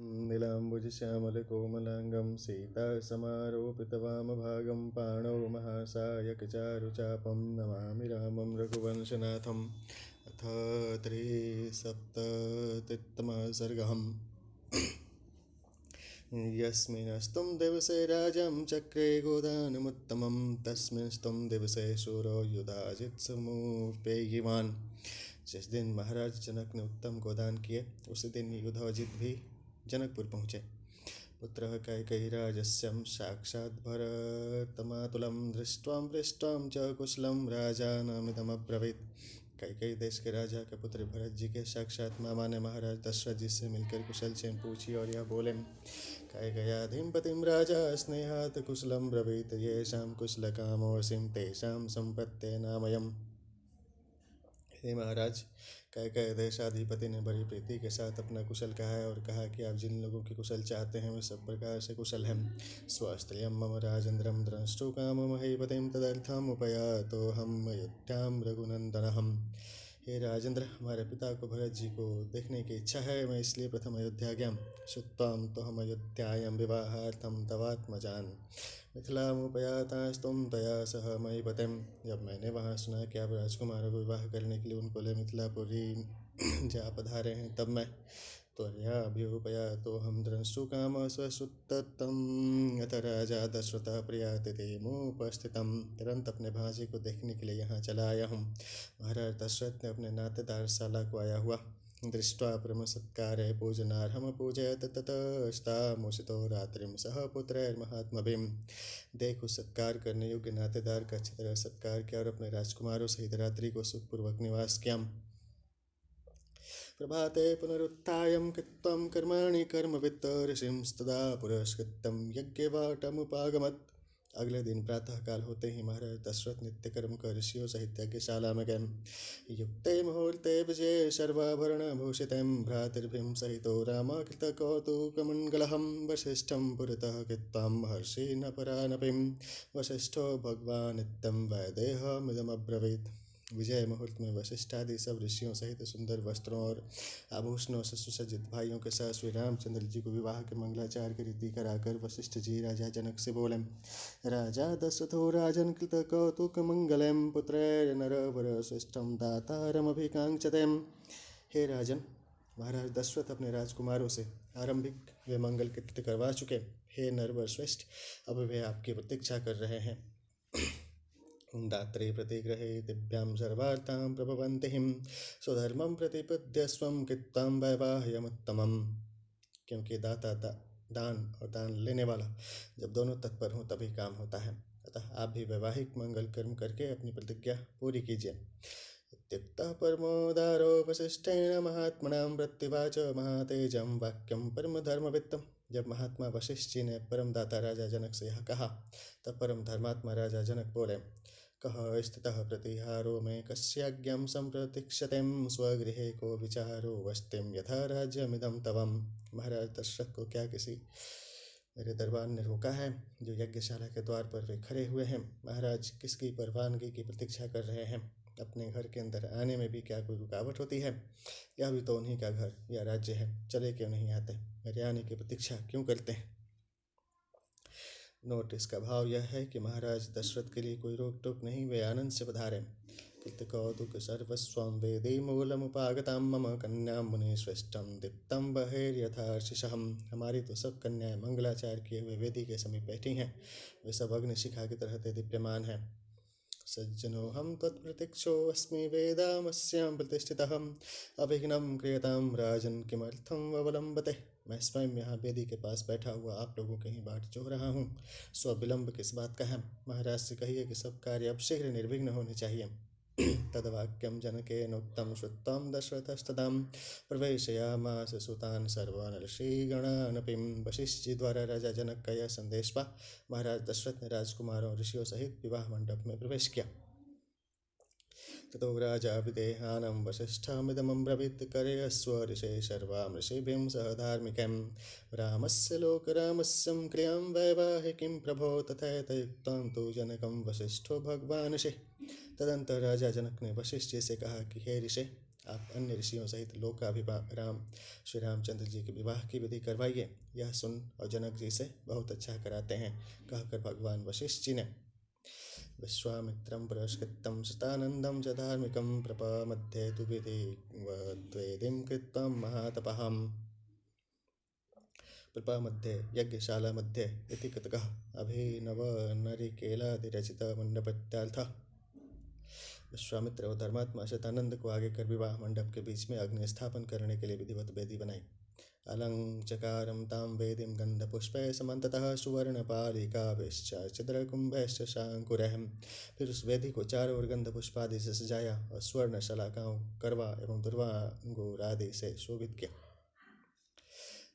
नीलाम्बुजश्यामलकोमलाङ्गं सीतासमारोपितवामभागं पाणौ महासायकचारुचापं नमामि रामं रघुवंशनाथम्। अथ त्रिसप्ततितमः सर्गः। यस्मिन्स्तुं दिवसे राजं चक्रे गोदानमुत्तमं तस्मिन्स्तुं दिवसे शूरो युधाजित्समुपेयिवान्। जिस दिन महाराज जनक ने उत्तम गोदान किए उसी दिन युधाजित भी जनकपुर पहुँचे। पुत्रः कैकेयीराजस्यं साक्षात् भरतमातुलं दृष्ट्वा पृष्ट्वा च कुशलं राजानमिदमब्रवीत्। कैकेयी देश के राजा के पुत्र भरत जी के साक्षात मामा ने महाराज दशरथ जी से मिलकर कुशल क्षेम पूछी और यह बोले, कैकेय्याधिपतिं राजा स्नेहात् कुशलं ब्रवीत येषां कुशलकामोऽसीं तेषां सम्पत्तेनामयम्। हे महाराज, कैकेयी देशाधिपति ने बड़ी प्रीति के साथ अपना कुशल कहा है और कहा कि आप जिन लोगों की कुशल चाहते हैं वे सब प्रकार से कुशल हैं। स्वस्त्रियं मम राजेन्द्रं द्रष्टुकाममहीपतिं तदर्थमुपयातो हम अयोध्यां रघुनंदनहम्। हे राजेंद्र, हमारे पिता को भरत जी को देखने की इच्छा है, मैं इसलिए प्रथम अयोध्या गया। श्रुत्वां तो हम अयोध्यायां विवाहार्थं तवात्मजान् मिथिलामुपयातास्तुं तया सह महीपतिं। जब मैंने वहाँ सुना कि आप राजकुमारों को विवाह करने के लिए उनको ले मिथिलापुरी जा पधारे हैं, तब मैं त्वरया अभ्युपयातो हम द्रष्टुकाम स्वसुतम्। अथ राजा दशरथः प्रियातिथिमुपस्थितं। तुरंत अपने भांजे को देखने के लिए यहाँ चला आया हूँ। महाराज दशरथ ने अपने नातेदार शाला को आया हुआ दृष्ट्वा परमसत्कारे पूजनार्हं पूजयत ततस्तामुषितो रात्रिं सह पुत्रैर्महात्मभिं। देख उस सत्कार करने योग्य नातेदार का अच्छी तरह सत्कार किया और अपने राजकुमारों सहित रात्रि को सुखपूर्वक निवास किया। प्रभाते पुनरुत्थाय कृत्वा कर्माणि कर्मवित्त ऋषिंस्तदा पुरस्कृतं यज्ञवाटमुपागमत्। अगले दिन प्रातः काल होते ही महाराज दशरथ नित्य कर्म कर ऋषियों सहित यज्ञशाला में गए। युक्ते मुहूर्ते विजय सर्वाभरणभूषितं भ्रातृभिः सहितो रामाकृतकौतुकमङ्गलहं वसिष्ठं पुरतः कृत्वा महर्षिनपरानपिं। वसिष्ठो भगवान् नित्यं वैदेहमिदमब्रवीत्। विजय मुहूर्त में वशिष्ठ आदि सब ऋषियों सहित सुंदर वस्त्रों और आभूषणों से सुसज्जित भाइयों के साथ श्री रामचंद्र जी को विवाह के मंगलाचार की रीति कराकर वशिष्ठ जी राजा जनक से बोले, राजा दशरथो राजन कृत कौतुक मंगलम पुत्रैर्नरवर श्रेष्ठम दातारमभिकांक्षते। हे राजन, महाराज दशरथ अपने राजकुमारों से आरंभिक वे मंगल कृत्य करवा चुके। हे नरवर श्रेष्ठ, अब वे आपकी प्रतीक्षा कर रहे हैं। दात्रे प्रतिग्रहे दिव्यां सर्वार्थां प्रभवन्तिं स्वधर्मं प्रतिपद्यस्वं कृत्वां वैवाह्यमुत्तमम्। क्योंकि दाता दान और दान लेने वाला जब दोनों तत्पर हों तभी काम होता है। अतः आप भी वैवाहिक मंगल कर्म करके अपनी प्रतिज्ञा पूरी कीजिए। इत्युक्तः परमोदारो वसिष्ठेन महात्मनां प्रत्युवाच महातेजं वाक्यं परमधर्मवित्तम्। जब महात्मा वशिष्ठ जी ने परम दाता राजा जनक से यह कहा तब परम धर्मात्मा राजा जनक बोले, कह स्थितः प्रतिहारो में कस्याज्ञां संप्रतीक्षते स्वगृहे को विचारो वस्तिं यथा राज्यमिदं तवम्। महाराज दशरथ को क्या किसी मेरे दरबार ने रोका है? जो यज्ञशाला के द्वार पर वे खड़े हुए हैं, महाराज किसकी परवानगी की प्रतीक्षा कर रहे हैं? अपने घर के अंदर आने में भी क्या कोई रुकावट होती है? यह भी तो उन्हीं का घर या राज्य है, चले क्यों नहीं आते? मेरे आने की प्रतीक्षा क्यों करते हैं? नोट, इसका भाव यह है कि महाराज दशरथ के लिए कोई रोक टोक नहीं, वे आनंद से पधारे। कृतकौतुक सर्वस्वं वेदे मूलमुपागतां मम कन्यां मुनि श्रेष्ठं दीप्तं बहिर्यथार्चिषहम्। हमारी तो सब कन्याएं मंगलाचार किए हुए वेदी के समीप बैठी हैं, वे सब अग्निशिखा की तरह दीप्यमान हैं। सज्जनोऽहं त्वत्प्रतीक्षोऽस्मि वेदामस्यां प्रतिष्ठितः अविघ्नं क्रियतां राजन् किमर्थम् अवलम्बते। मैं स्वयं यहाँ वेदी के पास बैठा हुआ आप लोगों की ही बाट जोह रहा हूँ, सो विलम्ब किस बात का है? महाराज से कहिए कि सब कार्य अब शीघ्र निर्विघ्न होने चाहिए। तद्वाक्यं जनकेनोक्तं श्रुत्वा दशरथस्तदां प्रवेशयामास सुतान् सर्वान् ऋषिगणानपि। वशिष्ठ जी द्वारा राजा जनक का यह संदेश पा महाराज दशरथ ने राजकुमारों ऋषियों सहित विवाह मंडप में प्रवेश किया। ततो राजा विदेहानं वसिष्ठमिदमब्रवीत् करयस्व ऋषे सर्वां ऋषिभिः सह धार्मिकं रामस्य लोकरामस्यं क्रियां वैवाहिकीं प्रभो तथैतयुक्तां तु जनकं वसिष्ठो भगवान् ऋषि। तदंतर राजा जनक ने वशिष्ठ जी से कहा कि हे ऋषि, आप अन्य ऋषियों सहित लोकाभिराम श्री रामचंद्र जी के विवाह की विधि करवाइए। यह सुन और जनक जी से बहुत अच्छा कराते हैं कहकर भगवान वशिष्ठ जी ने विश्वामित्रं पुरस्कृतं शतानन्दं च धार्मिकं प्रपमध्ये तु विधिवद्वेदीं कृत्वा महातपहम्। प्रपामध्ये यज्ञशाला मध्ये इति कतकः अभिनव नरिकेलादिरचित मंडपत्यार्थः। विश्वामित्र और धर्मात्मा शतानंद को आगे कर विवाह मंडप के बीच में अग्नि स्थापन करने के लिए विधिवत वेदी बनाई। अलंचकारं तां वेदीं गंधपुष्पै समन्ततः सुवर्णपालिकाभिश्च छिद्रकुंभैश्च शांकुरैः। फिर उस वेदी को चारों ओर गंधपुष्पादि से सजाया और स्वर्ण शलाकाओं करवा एवं दुर्वांगुरादि से शोभित किया।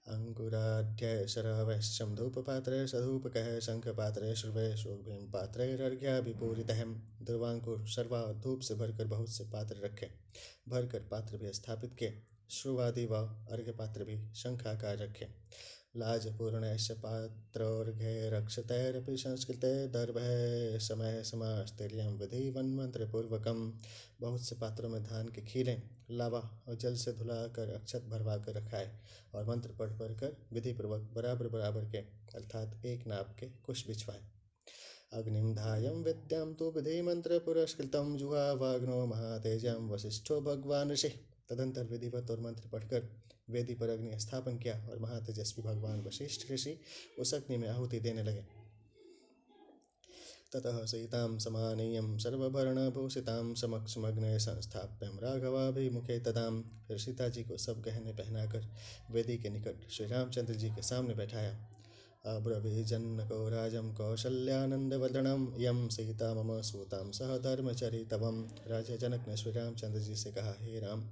अंकुराढ्य शरवैश्चम धूपपात्रे सधूपकः शंखपात्रे श्रुवे शोभिं पात्रैरर्घ्याभिपूरितः। दुर्वांकुर शर्वा और धूप से भरकर बहुत से पात्र रखे, भरकर पात्र भी स्थापित किए। श्रुवादि व अर्घ्य पात्र भी शंखाकार रखे। लाजपूर्णैश्च पात्रोर्घ्ये रक्षतैरपि संस्कृते दर्भे समय समास्तेर्यं विधिवन्मन्त्रपूर्वकम्। बहुत से पात्रों में धान के खीलें, लावा और जल से धुलाकर अक्षत भरवा कर रखाए और मंत्र पढ़ कर विधिपूर्वक बराबर बराबर के अर्थात एक नाप के कुश बिछवाए। अग्निं धायं विद्यां तो विधि मंत्र पुरस्कृतं जुहावाग्नो महातेजं वसिष्ठो भगवान ऋषि। तदंतर विधिवत और मंत्र पढ़कर वेदी पर अग्नि स्थापन किया और महातेजस्वी भगवान वशिष्ठ ऋषि उस अग्नि में आहुति देने लगे। ततः सीतां समानीयं सर्वभरणभूषितां समक्षमग्ने संस्थाप्यं राघवाभिमुखे तदाम। फिर सीता जी को सब गहने पहनाकर वेदी के निकट श्री रामचंद्र जी के सामने बैठाया। अब्रवीजन्नको राजं कौशल्यानंदवदनं यम सीता मम सूतां सह धर्मचरितवम। राजा जनक ने श्री रामचंद्र जी से कहा, हे राम,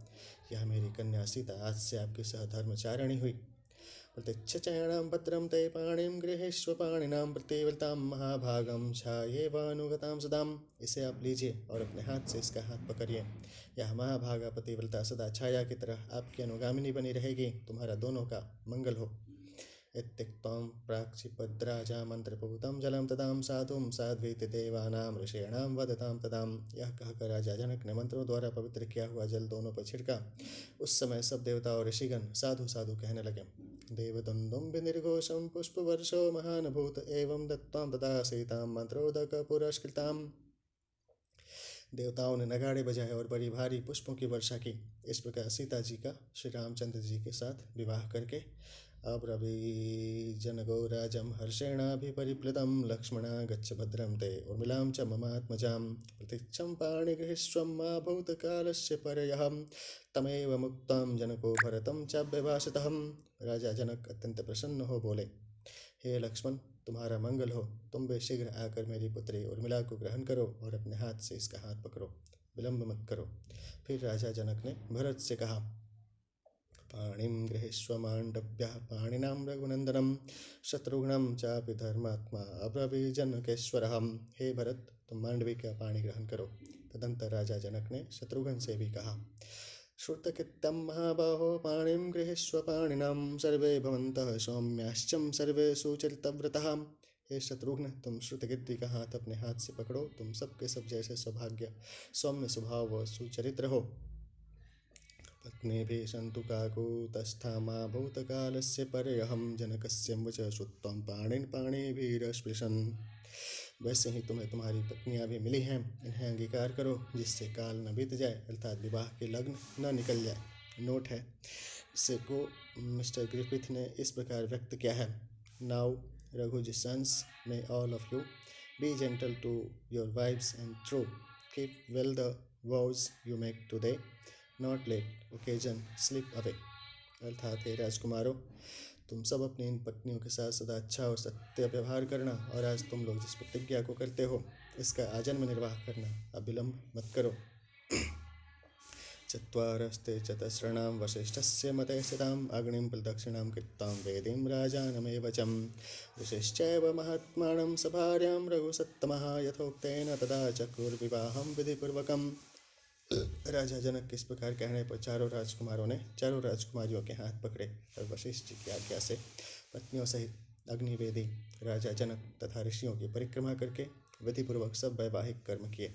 यह मेरी कन्या सीता आज से आपकी सहधर्मचारिणी हुई। प्रतिच्छचयणां भद्रं ते पाणिं गृहीष्व पाणिनां प्रतिव्रतां महाभागं छायेवानुगतां सदाम। इसे आप लीजिए और अपने हाथ से इसका हाथ पकड़िए। यह महाभागा पतिव्रता सदा छाया की तरह आपकी अनुगामिनी बनी रहेगी। तुम्हारा दोनों का मंगल हो। इत्युक्तं प्राक्षिपद्राजा मंत्रपूतं जलं तदां साधुं साध्वीति देवानां ऋषीणां वदतां तदाम। यह कहकर राजा जनक ने मंत्रों द्वारा पवित्र किया हुआ जल दोनों पर छिड़का। उस समय सब देवता और ऋषिगण साधु साधु कहने लगे। देवदुन्दुं विनिर्घोषं पुष्पवर्षो महानभूत एवं दत्तां तदा सीतां मंत्रोदक पुरस्कृतां। देवताओं ने नगाड़े बजाए और बड़ी भारी पुष्पों की वर्षा की। इस प्रकार सीता जी का श्री रामचंद्र जी के साथ विवाह करके अब्रवीजनगो राजं हर्षेणाभिपरिप्लुतं लक्ष्मणा गच्छ भद्रं ते उर्मिलां च ममात्मजां प्रतीक्षं पाणिगृहीष्वं मा भूतकालस्य परयः तमेव मुक्तं जनको भरतं चाभ्यभाषितः। राजा जनक अत्यंत प्रसन्न हो बोले, हे लक्ष्मण, तुम्हारा मंगल हो। तुम भी शीघ्र आकर मेरी पुत्री उर्मिला को ग्रहण करो और अपने हाथ से इसका हाथ पकड़ो, विलंब मत करो। फिर राजा जनक ने भरत से कहा, पाणिं गृहीष्व मांडव्यः पाणिनां रघुनंदनं शत्रुघ्नं चापि धर्मात्मा अब्रवीजनकेश्वरः। हे भरत, तुम मांडवी का पाणी ग्रहण करो। तदंतर राजा जनक ने शत्रुघ्न से भी कहा, श्रुतकीर्तं महाबाहो पाणिं गृहीष्व पाणिनां सर्वे भवन्तः सौम्याश्चं सर्वे सुचरितव्रतः। हे शत्रुघ्न, तुम श्रुतकीर्ति का हाथ अपने हाथ से पकड़ो। तुम सबके सब जैसे सौभाग्य, सौम्य स्वभाव व सुचरित्र हो। पत्नीभिः सन्तु काकुतस्था मा भूतकालस्य परयहं जनकस्य वच श्रुत्वं पाणिन् पाणिभिरस्पृशन्। वैसे ही तुम्हें तुम्हारी पत्नियां भी मिली हैं, इन्हें अंगीकार करो जिससे काल न बीत जाए, अर्थात विवाह के लग्न न निकल जाए। नोट है, इससे को मिस्टर ग्रिफिथ ने इस प्रकार व्यक्त किया है। Now Raghu's sons, may all of you be gentle to your wives and true, keep well the vows you make today, not let occasion slip away। अर्थात हे राजकुमारों, तुम सब अपनी इन पत्नियों के साथ सदा अच्छा और सत्य व्यवहार करना और आज तुम लोग जिस प्रतिज्ञा को करते हो इसका आजन्म निर्वाह करना, अविलंब मत करो। चत्वारस्ते चतस्रणां वसिष्ठस्य मते स्थिताम् अग्निं प्रदक्षिणां कृत्तां वेदीं राजानमेव चं ऋषिश्चैव महात्मानं सभार्यां रघुसत्तमः यथोक्तेन तदा चक्रुर्विवाहं विधिपूर्वकम्। राजा जनक के इस प्रकार कहने पर चारों राजकुमारों ने चारों राजकुमारियों के हाथ पकड़े और वशिष्ठ जी की आज्ञा से पत्नियों सहित अग्निवेदी राजा जनक तथा ऋषियों की परिक्रमा करके विधिपूर्वक सब वैवाहिक कर्म किए।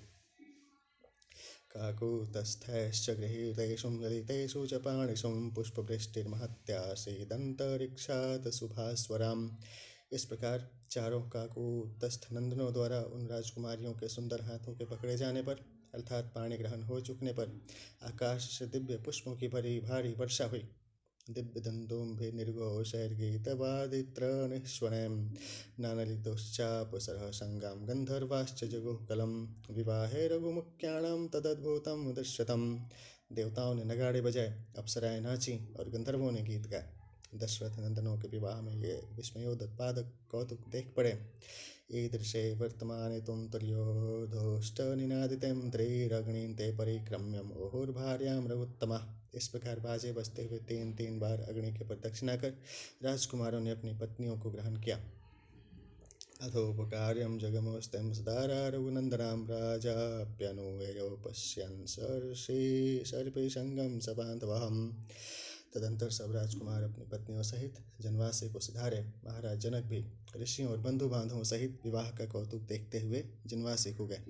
काकुतस्थैश्च गृहीतेषु ललितेषु च पाणिषु पुष्पवृष्टिर्महत्यासीदन्तरिक्षात् शुभास्वराम्। इस प्रकार चारों काकुतस्थ नंदनों द्वारा उन राजकुमारियों के सुंदर हाथों के पकड़े जाने पर अर्थात पाणी ग्रहण हो चुकने पर आकाश से दिव्य पुष्पों की भरी भारी वर्षा हुई। दिव्य दंदों निश्वनैम नानलितोश्चापसरः संगाम गंधर्वाश्च जगुः विवाहे रघुमुख्याणां तदद्भुतं दृश्यतम्। देवताओं ने नगाड़े बजाए, अप्सराएं नाची और गंधर्वों ने गीत गाए। दशरथ नंदनों के विवाह में ये विस्मयोत्पादक कौतुक देख पड़े। ईदृशे वर्तमाने तुम तुर्योधोष्टनिनादितं त्रैरग्निं ते परिक्रम्य मुहुर्भार्यां रघुत्तमा। इस प्रकार बाजे बजते हुए 3 बार अग्नि के प्रदक्षिणा कर राजकुमारों ने अपनी पत्नियों को ग्रहण किया। अथोपकार्यं जगमोस्तं सदारा रघुनंदनां राजाप्यनुययो पश्यन् सर्पिसंगं सबान्धवहम्। तदंतर सब राजकुमार अपनी पत्नियों सहित जनवासे को सिधारे। महाराज जनक भी ऋषियों और बंधु बांधवों सहित विवाह का कौतुक देखते हुए जनवासे को गए।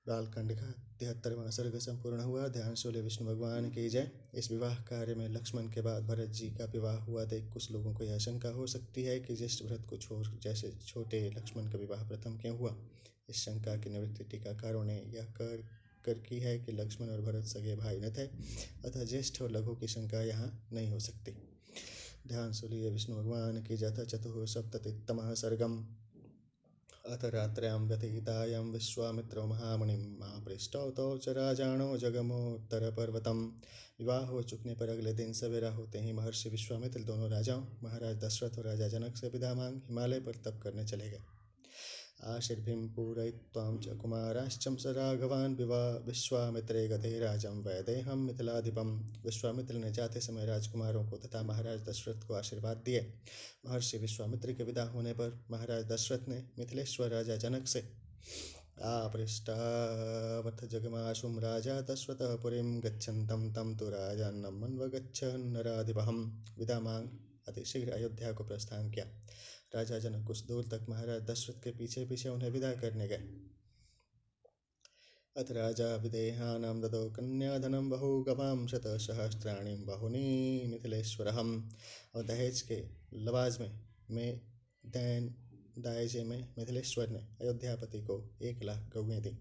बालखंड का 73वां सर्ग संपूर्ण हुआ। ध्यान शूल्य विष्णु भगवान की जय। इस विवाह कार्य में लक्ष्मण के बाद भरत जी का विवाह हुआ देख कुछ लोगों को यह शंका हो सकती है कि ज्येष्ठ भरत को छोड़ जैसे छोटे लक्ष्मण का विवाह प्रथम क्यों हुआ। इस शंका की निवृत्ति टीकाकारों ने यह कर की है कि लक्ष्मण और भरत सगे भाई न थे, अतः ज्येष्ठ और लघु की शंका यहाँ नहीं हो सकती। ध्यान शूल्य विष्णु भगवान की जथ चतुःसप्ततितमः सर्गम। अथ रात्र्यां व्यतीतायां विश्वामित्रो महामुनिं महापृष्टौ तौ च राजानो जगमोत्तरपर्वतम्। विवाह हो चुकने पर अगले दिन सवेरा होते ही महर्षि विश्वामित्र दोनों राजाओं महाराज दशरथ और राजा जनक से विदा मांग हिमालय पर तप करने चले गए। आशीर्भिं पूरयित्वां च कुमाराश्चं स राघवान् विश्वामित्रे गते राजं वैदेहं मिथिलाधिपम्। विश्वामित्र ने जाते समय राजकुमारों को तथा महाराज दशरथ को आशीर्वाद दिए। महर्षि विश्वामित्र के विदा होने पर महाराज दशरथ ने मिथिलेश्वर राजा जनक से आपृष्टावथ जगमाशुं राजा दशरथः पुरीं गच्छन्तं तं तु राजान्नं मन्वगच्छन्नराधिपहम्। विदा मांग अतिशीघ्र अयोध्या को प्रस्थान किया। राजा जनक कुछ दूर तक महाराज दशरथ के पीछे पीछे उन्हें विदा करने गए। अथ राजा विदेहानां ददौ कन्याधनं बहुगवां शतसहस्राणि बहुनी मिथिलेश्वरहम्। और दहेज के लवाज में दायजे में मिथिलेश्वर ने अयोध्यापति को 1,00,000 गौएं दी।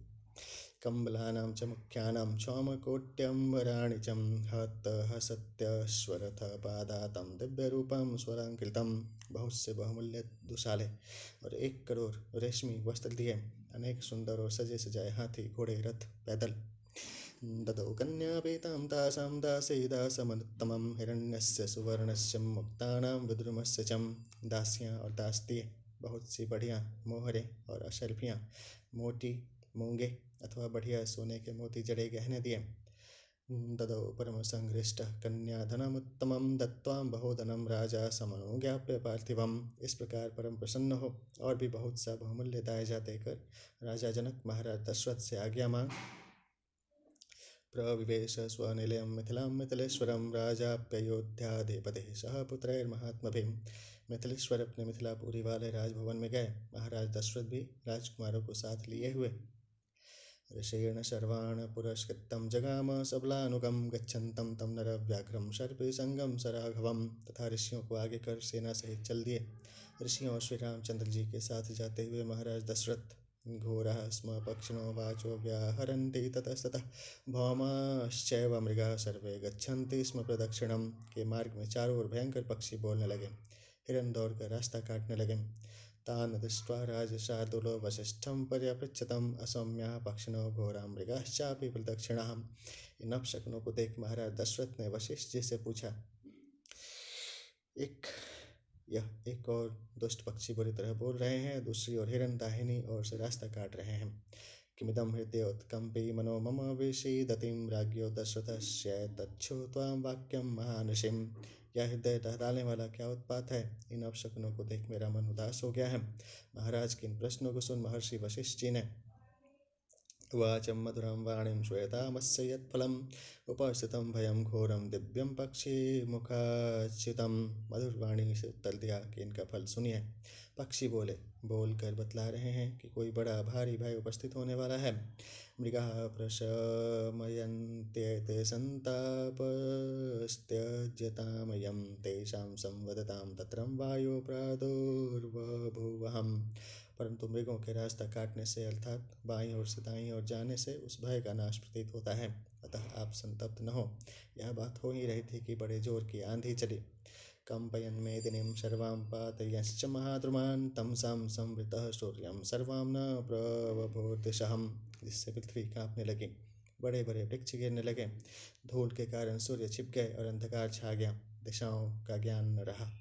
कम्बलानां च मुख्यानां क्षौमकोट्यम्बराणि च हतहसत्यश्वरथ पादातं दिव्यरूपं स्वलंकृतं। बहुत से बहुमूल्य दुशाले और 1 करोड़ रेशमी वस्त्र दिए। अनेक सुंदर और सजे सजाए हाथी घोड़े रथ पैदल। ददौ कन्यापीतां तासां दासीदासमनुत्तमं हिरण्यस्य सुवर्णस्य मुक्तानां विद्रुमस्य च। दासियाँ और दास दिए। बहुत सी बढ़िया मोहरें और अशर्फियाँ मोटी मूंगे अथवा बढ़िया सोने के मोती जड़े गहने दिए। ददौ परम संघृष्ट कन्याधनमुत्तमं दत्त्वा बहुधनं राजा समनुज्ञाप्य पार्थिवम्। इस प्रकार परम प्रसन्न हो और भी बहुत सा बहुमूल्य दायजा देकर राजा जनक महाराज दशरथ से आज्ञा मांग प्रविवेश स्वनिलयं मिथिलां मिथिलेश्वरं राजाप्ययोध्याधिपतिः सह पुत्रैर्महात्मभिः। मिथिलेश्वर अपने मिथिलापुरी वाले राजभवन में गए। महाराज दशरथ भी राजकुमारों को साथ लिए हुए ऋषेण शर्वाण पुरस्कृतं जगाम सबलानुगं गच्छन्तं तं नरव्याघ्रं सर्पिसंगं सराघवम्। तथा ऋषियों को आगे कर सेना सहित चल दिए। ऋषियों और श्री रामचंद्र जी के साथ जाते हुए महाराज दशरथ घोरः स्म पक्षिणो वाचो व्याहरन्ति ततस्ततः भौमाश्चैव मृगाः सर्वे गच्छन्ति स्म प्रदक्षिणम्। के मार्ग में चारों ओर भयंकर पक्षी बोलने लगे। हिरन दौड़कर रास्ता काटने लगे। तान् दृष्ट्वा राजशार्दूलो वसिष्ठं पर्यपृच्छतं असौम्याः पक्षिणो घोरा मृगाश्चापि प्रदक्षिणाः। इन अपशकुनों को देख महाराज दशरथ ने वशिष्ठ जी से पूछा, एक और दुष्ट पक्षी बुरी तरह बोल रहे हैं, दूसरी ओर हिरन दाहिनी ओर से रास्ता काट रहे हैं। किमिदं हृदयोत्कम्पी मनो मम विषीदतिं राज्ञो दशरथस्यैतच्छ्रुत्वा वाक्यं महानृषिम्। यह हृदय टहलाने वाला क्या उत्पात है। इन अपशकुनों को देख मेरा मन उदास हो गया है। महाराज के इन प्रश्नों को सुन महर्षि वशिष्ठ जी ने उवाच मधुरं वाणीं श्वेतामस्य यत्फलम् उपस्थितं भयं घोरं दिव्यं पक्षीमुखाच्युतं। मधुर वाणी से उत्तर दिया कि इनका फल सुनिए। पक्षी बोल कर बतला रहे हैं कि कोई बड़ा भारी भय उपस्थित होने वाला है। मृगाः प्रशमयन्त्येते सन्तापस्त्यज्यतामयं तेषां संवदतां तत्रं वायो प्रादुर्बभूवहम्। परंतु मृगों के रास्ता काटने से अर्थात बाईं ओर से दाईं ओर जाने से उस भय का नाश प्रतीत होता है। अतः आप संतप्त न हो। यह बात हो ही रही थी कि बड़े जोर की आंधी चली। कंपयन् मेदिनीं सर्वां पातयश्च महाद्रुमान् तमसां संवृतः सूर्यं सर्वां न प्रवभूतिशहम्। जिससे पृथ्वी कांपने लगी, बड़े बड़े वृक्ष गिरने लगे, धूल के कारण सूर्य छिप गए और अंधकार छा गया, दिशाओं का ज्ञान न रहा।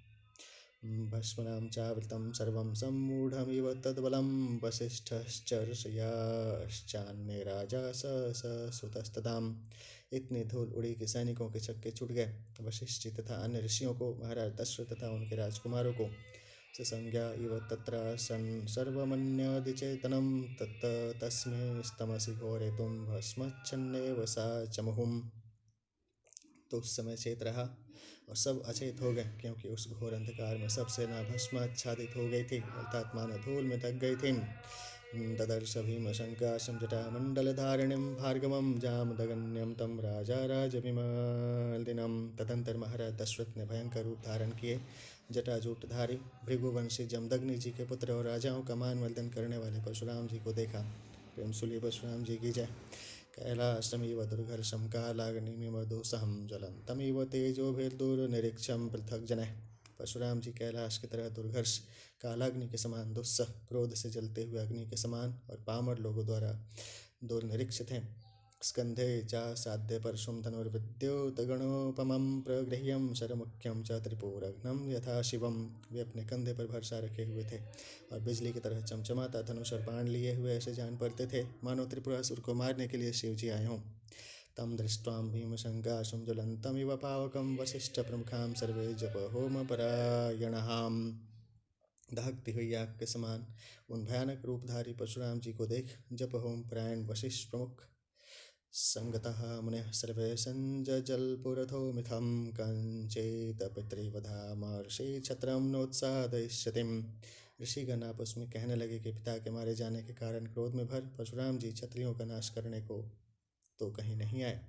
भस्मनां चावृतं सर्वं सम्मूढमिव तद्बलं वसिष्ठश्च ऋषयाश्चान्ये राजा सुतस्तदाम्। इतनी धूल उड़ी कि सैनिकों के छक्के छूट गए। वशिष्ठ जी तथा अन्य ऋषियों को, महाराज दशरथ तथा उनके राजकुमारों को ससंज्ञा इव तत्रासन् सर्वमन्यदिचेतनं तस्मै स्तमसि घोरे तुम भस्मच्छन्नेव सा चमुहुम्। तो उस समय चेत रहा और सब अचेत हो गए, क्योंकि उस घोर अंधकार में सब सेना भस्म आच्छादित हो गई थी, अर्थात मानो धूल में ढक गई थी। ददर्श भीमशङ्काशं जटामण्डलधारिणीं भार्गवं जामदगन्यं तं राजा राजविमलिनं। तदंतर महाराज दशरथ ने भयंकर रूप धारण किए जटाजूटधारी भृगुवंशी जमदग्नि जी के पुत्र और राजाओं का मान वर्धन करने वाले परशुराम जी को देखा। प्रेम सुलिए परशुराम जी की जय। कैलासमिव दुर्घर्षं कालाग्निमिव दोषहं ज्वलन्तमिव तेजोभिर्दुर्निरीक्षं पृथक् जनः। परशुराम जी कैलाश की तरह दुर्घर्ष, कालाग्नि के समान दुस्सह, क्रोध से जलते हुए अग्नि के समान और पामर लोगों द्वारा दुर्निरीक्षित हैं। स्कंधे चासाद्य परशुं धनुर्विद्युतगणोपमं प्रगृह्यं शरमुख्यं च त्रिपुरघ्नं यथा शिवम। वे अपने कंधे पर भरसा रखे हुए थे और बिजली की तरह चमचमाता धनुष और बाण लिए हुए ऐसे जान पड़ते थे मानो त्रिपुरासुर को मारने के लिए शिव जी आए हों। तम दृष्ट्वा भीमशङ्काशं ज्वलन्तमिव पावकं वसिष्ठप्रमुखां सर्वे जपहोमपरायणाः। दहकती हुई आग के समान उन भयानक रूपधारी परशुराम जी को देख जप होम परायण वशिष्ठ प्रमुख संगतः मुनिः सर्वे संजल्पुरथो मिथं कंचेत पितृवधामर्षि छत्रं नोत्सादयिष्यतिम्। ऋषिगण आपस में कहने लगे कि पिता के मारे जाने के कारण क्रोध में भर परशुराम जी क्षत्रियों का नाश करने को तो कहीं नहीं आए।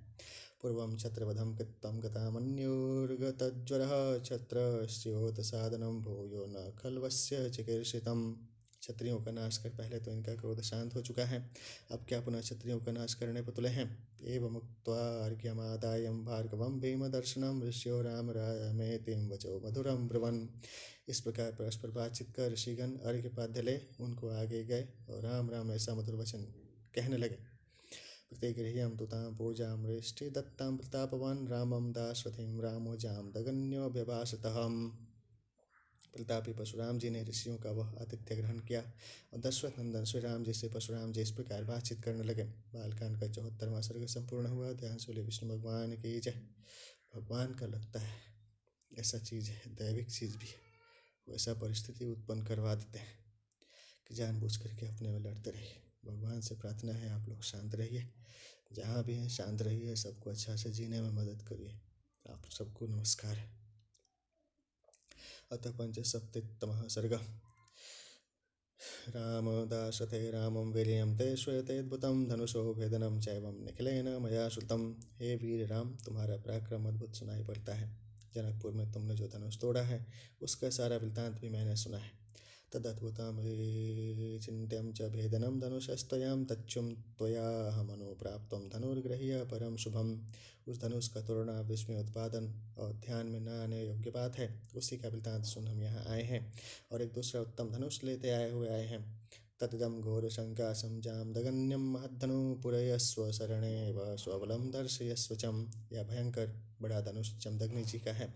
पूर्वं छत्रवधं कृतं गतामन्योर्गतज्वरः छत्रस्योत्सादनं भूयो न खल्वस्य चिकीर्षितम्। क्षत्रियों का नाश कर पहले तो इनका क्रोध शांत हो चुका है, अब क्या पुनः क्षत्रियों का नाश करने पर तुले हैं। एवमुक्त्वा अर्घ्यमादायं भार्गवं भीमदर्शनं ऋष्यो राम रामेतिं वचो मधुरं ब्रुवन्। इस प्रकार परस्पर बातचीत कर ऋषिगण अर्घ्यपाद्य ले उनको आगे गए और राम राम ऐसा मधुर वचन कहने लगे। प्रतिगृह्यं तु तां पूजां वृष्टि दत्तां प्रतापवान् रामं दाशरथिं रामो जामदग्न्योऽभ्यभाषतः। प्रतापी परशुराम जी ने ऋषियों का वह आतिथ्य ग्रहण किया और दशरथ नंदन श्री राम जी से परशुराम जी इस प्रकार बातचीत करने लगे। बालकांड का 74वां सर्ग संपूर्ण हुआ। ध्यान सुले विष्णु भगवान की जय। भगवान का लगता है ऐसा चीज़ है, दैविक चीज़ भी है, वैसा परिस्थिति उत्पन्न करवा देते हैं कि जानबूझ करके अपने में लड़ते रहिए। भगवान से प्रार्थना है आप लोग शांत रहिए, जहाँ भी हैं शांत रहिए, सबको अच्छा से जीने में मदद करिए। आप सबको नमस्कार है। अतः पंचसप्ततितमः सर्गः। रामदाशते रामं वीर्यं ते श्रूयतेऽद्भुतं धनुषो भेदनं चैवं निखिलेन मया श्रुतं। हे वीर राम, तुम्हारा पराक्रम अद्भुत सुनाई पड़ता है। जनकपुर में तुमने जो धनुष तोड़ा है उसका सारा वृत्तांत भी मैंने सुना है। तदद्भुतं चिन्त्यं च भेदनं धनुषस्त्वयां तच्छुं त्वयाहमनुप्राप्तं धनुर्गृह्य परम शुभम। उस धनुष का तोड़ना विस्मय उत्पादन और ध्यान में न आने योग्य बात है। उसी का वृत्तांत सुन हम यहाँ आए हैं और एक दूसरा उत्तम धनुष लेते आए हैं। तदिदं घोरशङ्काशं जामदगन्यं महद्धनु पुरयस्व शरणे व स्वबलं दर्शयस्व चम। यह भयंकर बड़ा धनुष जमदग्नि जी का है,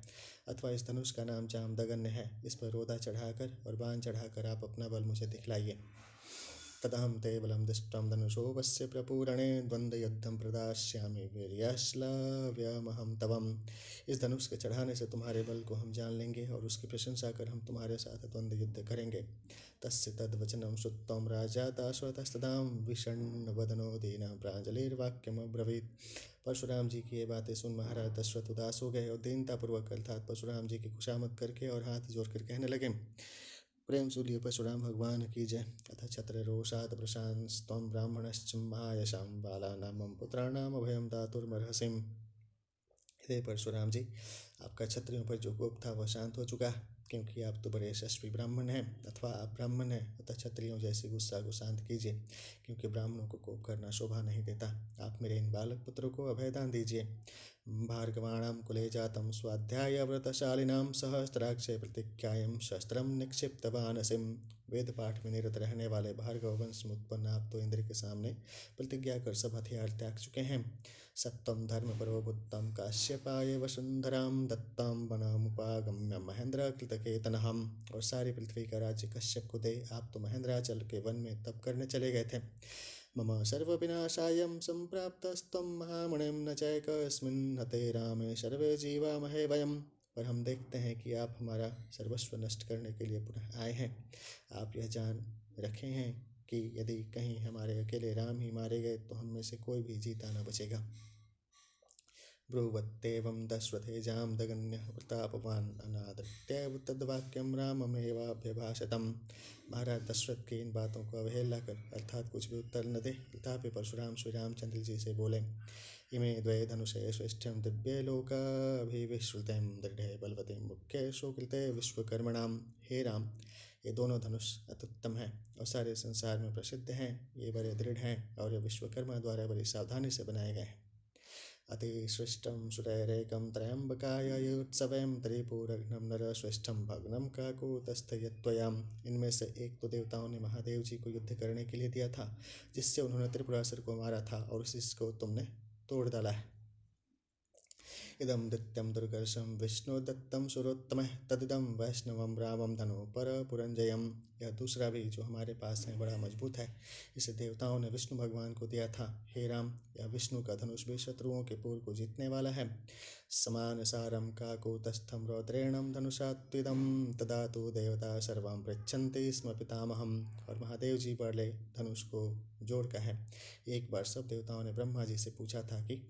अथवा इस धनुष का नाम जामदगन्य है। इस पर रोदा चढ़ाकर और बाण चढ़ाकर आप अपना बल मुझे दिखलाइए। तदहं ते बलं दृष्ट्वा धनुषोपस्य प्रपूरणे द्वन्द्वयुद्धं प्रदास्यामि वीर्यश्लाव्यमहं तवम्। इस धनुष के चढ़ाने से तुम्हारे बल को हम जान लेंगे और उसकी प्रशंसा कर हम तुम्हारे साथ द्वंद्व युद्ध करेंगे। तस्य तद्वचनं श्रुत्वा राजा दाशरथस्तदां विषण्णवदनो दीना प्राञ्जलिर्वाक्यमब्रवीत्। परशुराम जी की ये बातें सुन महाराज दशरथ उदास हो गए और दीनतापूर्वक अर्थात परशुराम जी की खुशामद करके और हाथ जोड़कर कहने लगे, प्रेम सूर्य परशुराम भगवान की जय। अथ छत्र रोषात् प्रशांस्त्वं ब्राह्मणश्च महायशां बालानां पुत्राणाम अभयं दातुर्मर्हसिम्। हे परशुराम जी, आपका क्षत्रियों पर जो कोप था वह शांत हो चुका, क्योंकि आप तो बड़े यशस्वी ब्राह्मण हैं, अथवा आप ब्राह्मण हैं, अतः क्षत्रियों जैसे गुस्सा को शांत कीजिए, क्योंकि ब्राह्मणों को कोप करना शोभा नहीं देता। आप मेरे इन बालक पुत्रों को अभयदान दीजिए। भार्गवाणां कुले जातं स्वाध्याय व्रतशालिनां सहस्त्राक्षे प्रतिज्ञायं शस्त्रं निक्षिप्तवानसिं। वेद पाठ में निरत रहने वाले भार्गव वंश में उत्पन्न आप तो इंद्र के सामने प्रतिज्ञा कर सब हथियार त्याग चुके हैं। सत्वं धर्मपरो बुद्धं काश्यपाय वसुंधरां दत्तां वनमुपागम्य महेंद्र कृतकेतनहम्। और सारी पृथ्वी का राज्य कश्यप को दे आप तो महेंद्राचल के वन में तप करने चले गए थे। मम सर्वविनाशायं संप्राप्तस्त्वं महामणिं न चैकस्मिन् हते रामे सर्वे जीवामहे वयम्। पर हम देखते हैं कि आप हमारा सर्वस्व नष्ट करने के लिए पुनः आए हैं। आप यह जान रखे हैं कि यदि कहीं हमारे अकेले राम ही मारे गए तो हम में से कोई भी जीता न बचेगा। ब्रुवत्येवं दशरथे जामदग्न्यः प्रतापवान् अनादृत्यैव तद्वाक्यं राममेवाभ्यभाषतम्। महाराज दशरथ की इन बातों को अवहेलना कर अर्थात कुछ भी उत्तर न दे तथापि परशुराम श्री रामचंद्र जी से बोले, इमे द्वे धनुषे स्वेष्ठ्यं दिव्ये लोकाभिविश्रुतें दृढ़े बलवते मुख्ये सुकृते विश्वकर्मणाम। हे राम, ये दोनों धनुष अत्युत्तम हैं और सारे संसार में प्रसिद्ध हैं। ये बड़े दृढ़ हैं और ये विश्वकर्मा द्वारा बड़ी सावधानी से बनाए गए हैं। अतिसृष्टं सुरैरेकं त्र्यंबकायोत्सवं त्रिपुरघ्नं नरश्रेष्ठं भग्नं काकुतस्थयत्वयाम्। इनमें से एक तो देवताओं ने महादेव जी को युद्ध करने के लिए दिया था, जिससे उन्होंने त्रिपुरासुर को मारा था, और इसको तुमने तोड़ डाला है। इदं दित्यं दुर्गर्षं विष्णु दत्तं सुरोत्तमः तदिदं वैष्णवं रामं धनु पर पुरंजयम। यह दूसरा भी जो हमारे पास है बड़ा मजबूत है, इसे देवताओं ने विष्णु भगवान को दिया था। हे राम, यह विष्णु का धनुष भी शत्रुओं के पूर्व को जीतने वाला है। समान सारम काकुतस्थं रौद्रेणं धनुषात्विदं तदा तो देवता सर्वं पृच्छन्ति स्म पितामहम्। और महादेव जी बड़े धनुष को जोड़ का है। एक बार सब देवताओं ने ब्रह्मा जी से पूछा था कि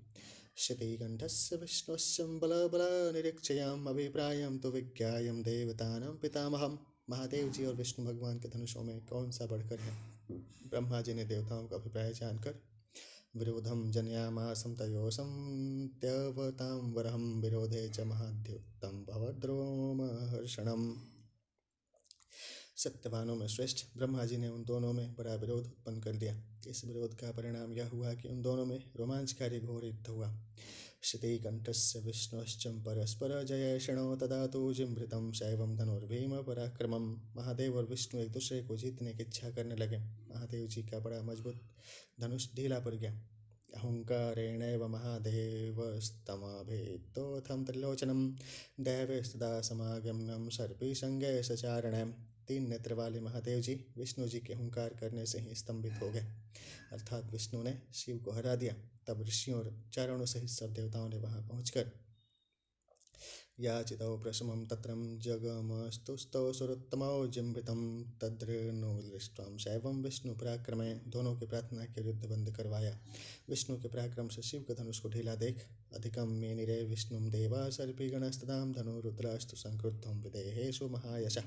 शितिकंठस्य विष्णुस्य बलबलनिरीक्षयाम् अभिप्रायं तु विज्ञायं देवतानां पितामहम्। महादेव जी और विष्णु भगवान के धनुषों में कौन सा बढ़कर है? ब्रह्मा जी ने देवताओं का अभिप्राय जानकर विरोधम जनयामासं तयोसं त्यवतां वरहं विरोधे च महाद्युक्तं भवद्रोमहर्षणम्। सत्यवानों में श्रेष्ठ ब्रह्मा जी ने उन दोनों में बड़ा विरोध उत्पन्न कर दिया। इस विरोध का परिणाम यह हुआ कि उन दोनों में रोमांचकारी घोर युद्ध हुआ। शितिकंठस्य विष्णुश्च परस्पर जयेषणो तदा तो जिमृतं शैवं धनुर्भीम पराक्रमम्। महादेव और विष्णु एक दूसरे को जीतने की इच्छा करने लगे। महादेव जी का बड़ा मजबूत धनुष ढीला पड़ गया। अहंकारेणैव महादेवस्तमभेदोऽथं त्रिलोचनं दैवेस्तदा समागम्यं सर्पी संगे सचारणम्। तीन नेत्र वाले महादेव जी विष्णु जी के हुंकार करने से ही स्तंभित हो गए, अर्थात विष्णु ने शिव को हरा दिया। तब ऋषियों और चारणों सहित सब देवताओं ने वहां पहुंचकर याचितौ प्रशमं तत्रं जगमस्तुस्तौ सुरोत्तमौ जिम्भितं तद्रेणु दृष्ट्वा शैवं विष्णु पराक्रमे। दोनों की प्रार्थना के युद्ध बंद करवाया। विष्णु के पराक्रम से शिव के धनुष को ढीला देख अधिकम मेनिरे विष्णुम देवा सर्पिगणस्तदां धनुरुद्रास्तु संक्रुद्धं विदेहेषु महायशः।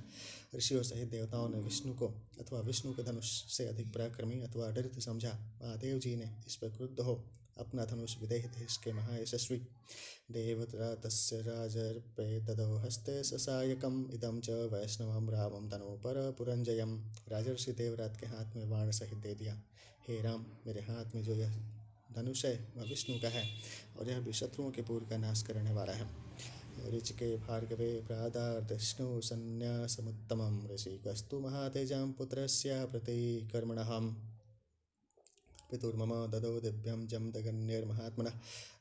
ऋषियों सहित देवताओं ने विष्णु को अथवा विष्णु के धनुष से अधिक पराक्रमी अथवा अडृत समझा। महादेव जी ने इस पर क्रुद्ध हो अपना धनुष विदेह देश के महायशस्वी देवरातस्य राजर्पे ददौ हस्ते ससायकम् इदं च वैष्णवं रामं धनु पर पुरंजयम्। राजर्षि देवरात के हाथ में बाण सहित दे दिया। हे राम, मेरे हाथ में जो यह धनुष है वह विष्णु का है और यह भी शत्रुओं के पूर्व का नाश करने वाला है। ऋचिके भार्गवे प्रादार्दृष्णु संन्यासमुत्तमं ऋषिकस्तु महातेजां पुत्रस्य प्रतिकर्मणः। पितुर्मम ददो दिव्यं जमदगन्यैर्महात्मनः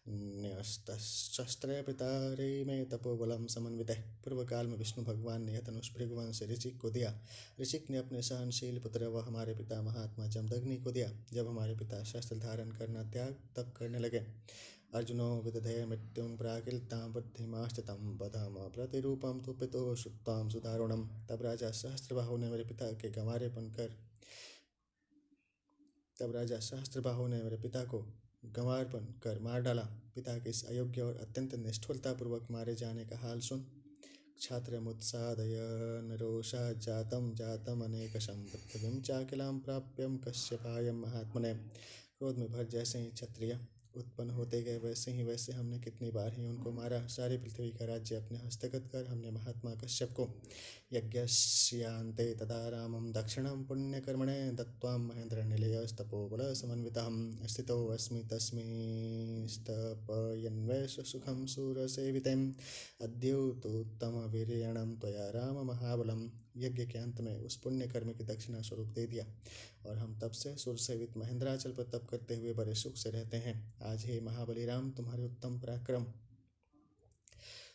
न्यस्तशस्त्रे पितारे में तपोबलम समन्वितः। पूर्व काल में विष्णु भगवान ने यह धनुष भृगुवंश ऋचिक को दिया। ऋचिक ने अपने सहनशील पुत्र व हमारे पिता महात्मा जमदग्नि को दिया। जब हमारे पिता शस्त्र धारण करना त्याग तप करने लगे, अर्जुनो विदधे मृत्युं प्राकिलतां बुद्धिमास्थितं बधाम प्रतिरूपं तु पितुः श्रुत्वां सुदारुणम्। तब राजा सहस्त्रबाहु ने मेरे पिता को गंवारपन कर मार डाला। पिता के इस अयोग्य और अत्यंत निष्ठुरतापूर्वक मारे जाने का हाल सुन क्षात्रमुत्सादय नरोषा जातम अनेकशं पृथ्वीं चाकिलां प्राप्यं कश्यपायं महात्मने। क्रोध में भर जैसे ही क्षत्रिय उत्पन्न होते गए वैसे हमने कितनी बार ही उनको मारा। सारी पृथ्वी का राज्य अपने हस्तगत कर हमने महात्मा कश्यप को यज्ञस्यान्ते तदा रामं दक्षिणं पुण्यकर्मणे दत्त्वा महेन्द्रनिलयस्तपोबल समन्वितः स्थितोऽस्मि तस्मिंस्तपयन्वैष सुखं सुरसेवितम् अद्योतोत्तमवीर्यणं त्वया राम महाबलम्। यज्ञ के अंत में उस पुण्य कर्म की दक्षिणा स्वरूप दे दिया और हम तब से सुरसेवित महेंद्राचल पर तप करते हुए बड़े सुख से रहते हैं। आज हे महाबली राम, तुम्हारे उत्तम पराक्रम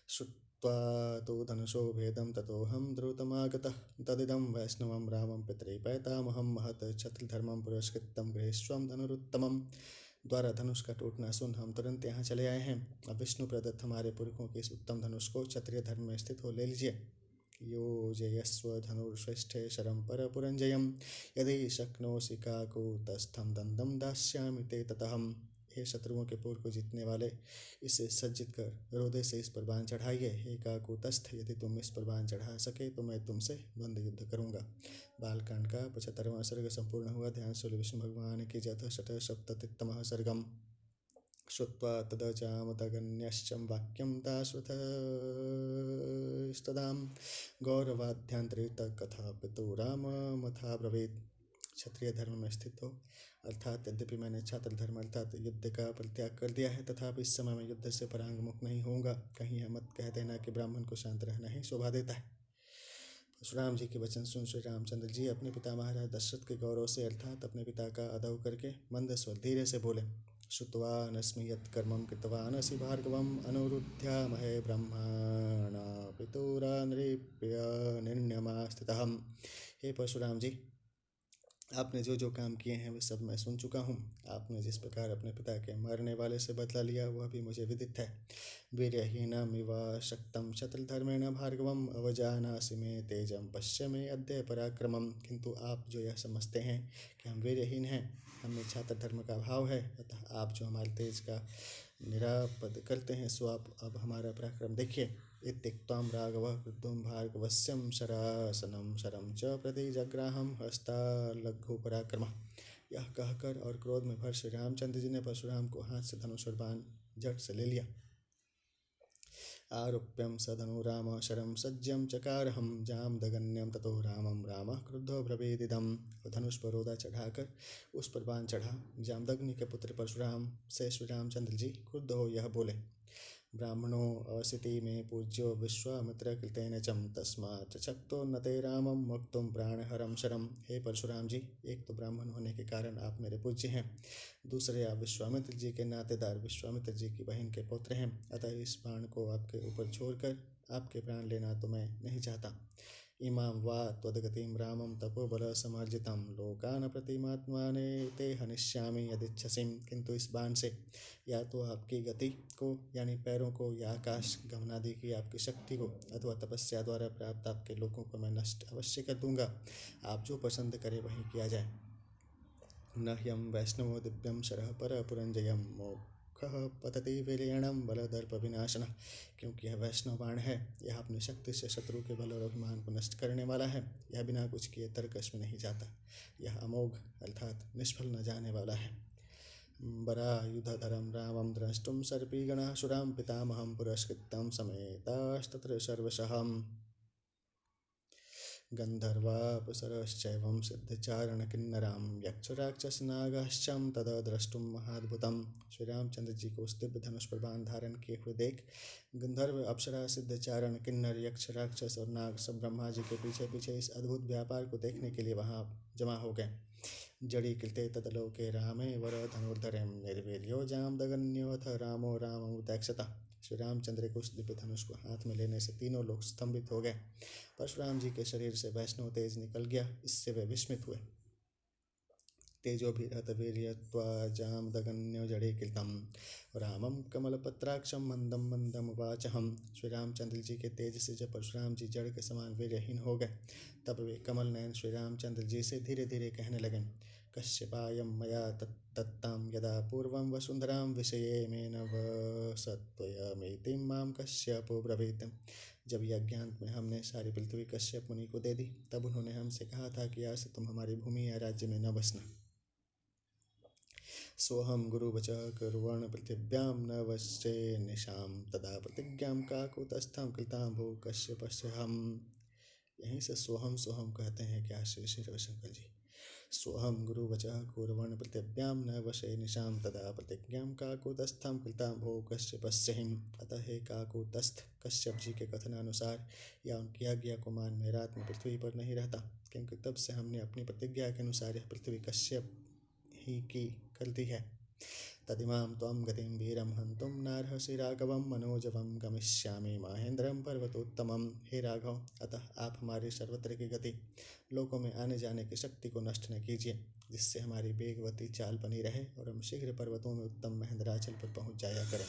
श्रुत्वा तो धनुषो भेदं ततोऽहं द्रुतमागतः तदिदं वैष्णवं रामं पितृपैतामहं महत् क्षत्रियधर्मं पुरस्कृतं गृहीष्वं धनुरुत्तमम्। द्वारा धनुष का टूटना सुन हम तुरंत यहाँ चले आए हैं। अब विष्णु प्रदत्त हमारे पुरखों के इस उत्तम धनुष को क्षत्रिय धर्म में स्थित हो ले लीजिए। योजयस्व धनुर्श्रेष्ठे शरं परपुरंजयं यदि शक्नोषि काकुतस्थं दंदं दास्यामि ते ततहम्। हे शत्रुओं के पूर्व को जीतने वाले, इसे सज्जित कर रोदे से इस पर बाण चढ़ाइए। हे काकुतस्थ, यदि तुम इस पर बाण चढ़ा सके तो मैं तुमसे द्वंद्व युद्ध करूंगा। बालकांड का 75वां सर्ग संपूर्ण हुआ। ध्यान से विष्णु भगवान की जथ शत सप्ततितमः सर्गम। श्रुत्वा तदचामतगन्यश्चं वाक्यं दाश्वतस्तदां गौरवाद्यांतरितकथा पितु राममथा ब्रवीत्। क्षत्रिय धर्म में स्थित हो अर्थात यद्यपि मैंने छात्र धर्म अर्थात युद्ध का परित्याग कर दिया है, तथापि इस समय मैं युद्ध से परांगमुख नहीं होऊंगा। कहीं यह मत कह देना कि ब्राह्मण को शांत रहना ही शोभा देता है। परशुराम जी के वचन सुन श्री रामचंद्र जी अपने पिता महाराज दशरथ के गौरव से अर्थात अपने पिता का अदव करके मंद स्वर धीरे से बोले। श्रुत्वानस्मि यत्कर्मं कृतवानसि भार्गवम् अनुरुध्यामहे ब्रह्मणा पितुरा नृप्य निर्ण्यमास्थितम्। हे परशुराम जी, आपने जो जो काम किए हैं वे सब मैं सुन चुका हूँ। आपने जिस प्रकार अपने पिता के मरने वाले से बदला लिया वह भी मुझे विदित है। वीर्यहीनमिव शक्तं क्षत्रधर्मेण भार्गवम् अवजानासि मे तेजं पश्य मे अद्य पराक्रमम्। किंतु आप जो यह समझते हैं कि हम वीर्यहीन हैं, हमें छात्र धर्म का भाव है, अतः आप जो हमारे तेज का निरापद करते हैं, सो आप अब हमारा पराक्रम देखिए। इत्युक्त्वा राघवः क्रुद्धो भार्गवस्यं शरासनं शरं च प्रतिजग्राहं हस्तालघुपराक्रमः। यह कहकर और क्रोध में भर श्री रामचंद्र जी ने परशुराम को हाथ से धनुष और बाण झट से ले लिया। आरोप्यं स धनुराम शरं सज्जं चकारहं जामदगन्यं ततो रामं रामः क्रुद्धो ब्रवीदिदम्। धनुष पर रोदा चढ़ाकर उस पर बाण चढ़ा जामदग्नि के पुत्र परशुराम से श्री रामचंद्र जी क्रुद्ध हो यह बोले। ब्राह्मणो असिति में पूज्यो विश्वामित्र कृतेन चम तस्मात् शक्तो नते रामं मुक्तुं प्राणहरं शरम्। हे परशुराम जी, एक तो ब्राह्मण होने के कारण आप मेरे पूज्य हैं, दूसरे आप विश्वामित्र जी के नातेदार विश्वामित्र जी की बहन के पुत्र हैं, अतः इस बाण को आपके ऊपर छोड़कर आपके प्राण लेना तो मैं नहीं चाहता। इमां वा त्वद्गतिं रामं तपोबल समर्जितं लोकान् प्रतिमात्माने ते हनिष्यामि यदिच्छसि। किंतु इस बाण से या तो आपकी गति को यानी पैरों को या आकाश गमनादि की आपकी शक्ति को अथवा तपस्या द्वारा प्राप्त आपके लोगों को मैं नष्ट अवश्य कर दूंगा। आप जो पसंद करें वही किया जाए। न ह्यं वैष्णवो दिव्यं शरः परपुरंजयं मोक्षः पतति वीर्यणं बलदर्प विनाशनः। क्योंकि यह वैष्णव बाण है, यह अपनी शक्ति से शत्रु के बल और अभिमान को नष्ट करने वाला है। यह बिना कुछ किए तर्कश में नहीं जाता। यह अमोघ अर्थात निष्फल न जाने वाला है। बरायुधधरं रामं द्रष्टुं सर्पिगणाः सुरां पितामहं पुरस्कृतं समेतास्तत्र सर्वशः। गन्धर्वापसरश्चैवं सिद्धचारणकिन्नरां यक्षराक्षसनागाश्चं तदा द्रष्टुं महाद्भुतम्। श्री रामचंद्र जी को उस दिव्य धनुष पर बाण धारण किए हुए देख गंधर्व, अप्सरा, सिद्धचारण, किन्नर, यक्ष, राक्षस और नाग सब ब्रह्मा जी के पीछे पीछे इस अद्भुत व्यापार को देखने के लिए वहां जमा हो गए। जड़ी कृते तदलोके रामे वर धनुर्धरेम निर्वीर्यो जामदगन्योऽथ रामो राममुदक्षता। श्री रामचंद्र के उस दिव्य धनुष को हाथ में लेने से तीनों लोग स्तंभित हो गए। परशुराम जी के शरीर से वैष्णव तेज निकल गया, इससे वे विस्मित हुए। तेजोभिरहत वीर्यत्वाजामदगन्यो जड़े कृतम रामम कमलपत्राक्षम मंदम मंदम उवाचहम। श्री रामचंद्र जी के तेज से जब परशुराम जी जड़ के समान वीर्यहीन हो गए, तब वे कमल नयन श्री रामचंद्र जी से धीरे धीरे कहने लगे, कश्यपायं मया तत्तां यदा पूर्वं वसुंधरां विषयेमेन वसत्वयमेतिं मां कश्यपो ब्रवीत। जब यज्ञांत में हमने सारी पृथ्वी कश्यप मुनि को दे दी, तब उन्होंने हमसे कहा था कि आज से तुम हमारी भूमि या राज्य में न बसना। सोहम गुरुवच कुर्वन् पृथिव्यां न वश्ये निशां तदा प्रतिज्ञां काकुतस्थं कृतां भो कश्यपस्य हम। यहीं से सोहम सोहम कहते हैं क्या श्री श्री रविशंकर जी। सोहम गुरुवच कुर्वन् पृथिव्यां न वशे निशां तदा प्रतिज्ञां काकुतस्थं कृतां भो कश्यपस्य हिम। अतः हे काकुतस्थ, कश्यप जी के कथनानुसार या उनकी आज्ञा को मान मैं रात में पृथ्वी पर नहीं रहता, क्योंकि तब से हमने अपनी प्रतिज्ञा के अनुसार यह पृथ्वी कश्यप ही की कर दी है। तदिमां त्वं गतिं वीरं हन्तुं नार्हसि राघवं मनोजवं गमिष्यामि महेन्द्रं पर्वतोत्तमं। हे राघव, अतः आप हमारी सर्वत्र की गति, लोकों में आने जाने की शक्ति को नष्ट न कीजिए, जिससे हमारी वेगवती चाल बनी रहे और हम शीघ्र पर्वतों में उत्तम महेंद्राचल पर पहुँच जाया करें।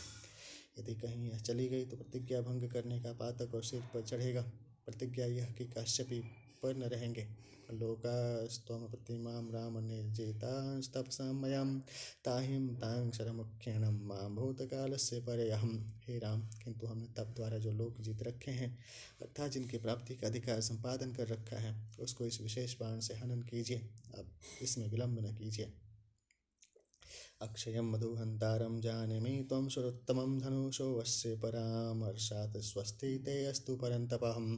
यदि कहीं यह चली गई तो प्रतिज्ञा भंग करने का पातक और सिर पर चढ़ेगा। प्रतिज्ञा यह कि काश्यपी पर न रहेंगे। लोकास्त्वं प्रतिमां राम निर्जितांस्तपसां मयां ताहिं तां शरमुख्येनं मां भूतकालस्य परयहम्। हे राम, किंतु हमने तप द्वारा जो लोक जीत रखे हैं, अर्थात जिनकी प्राप्ति का अधिकार संपादन कर रखा है, उसको इस विशेष बाण से हनन कीजिए, अब इसमें विलंब न कीजिए। अक्षयं मधुहंतारं जानीमि त्वं सुरोत्तमं धनुषो वश्ये परामर्शात् स्वस्ति ते अस्तु परन्तपः।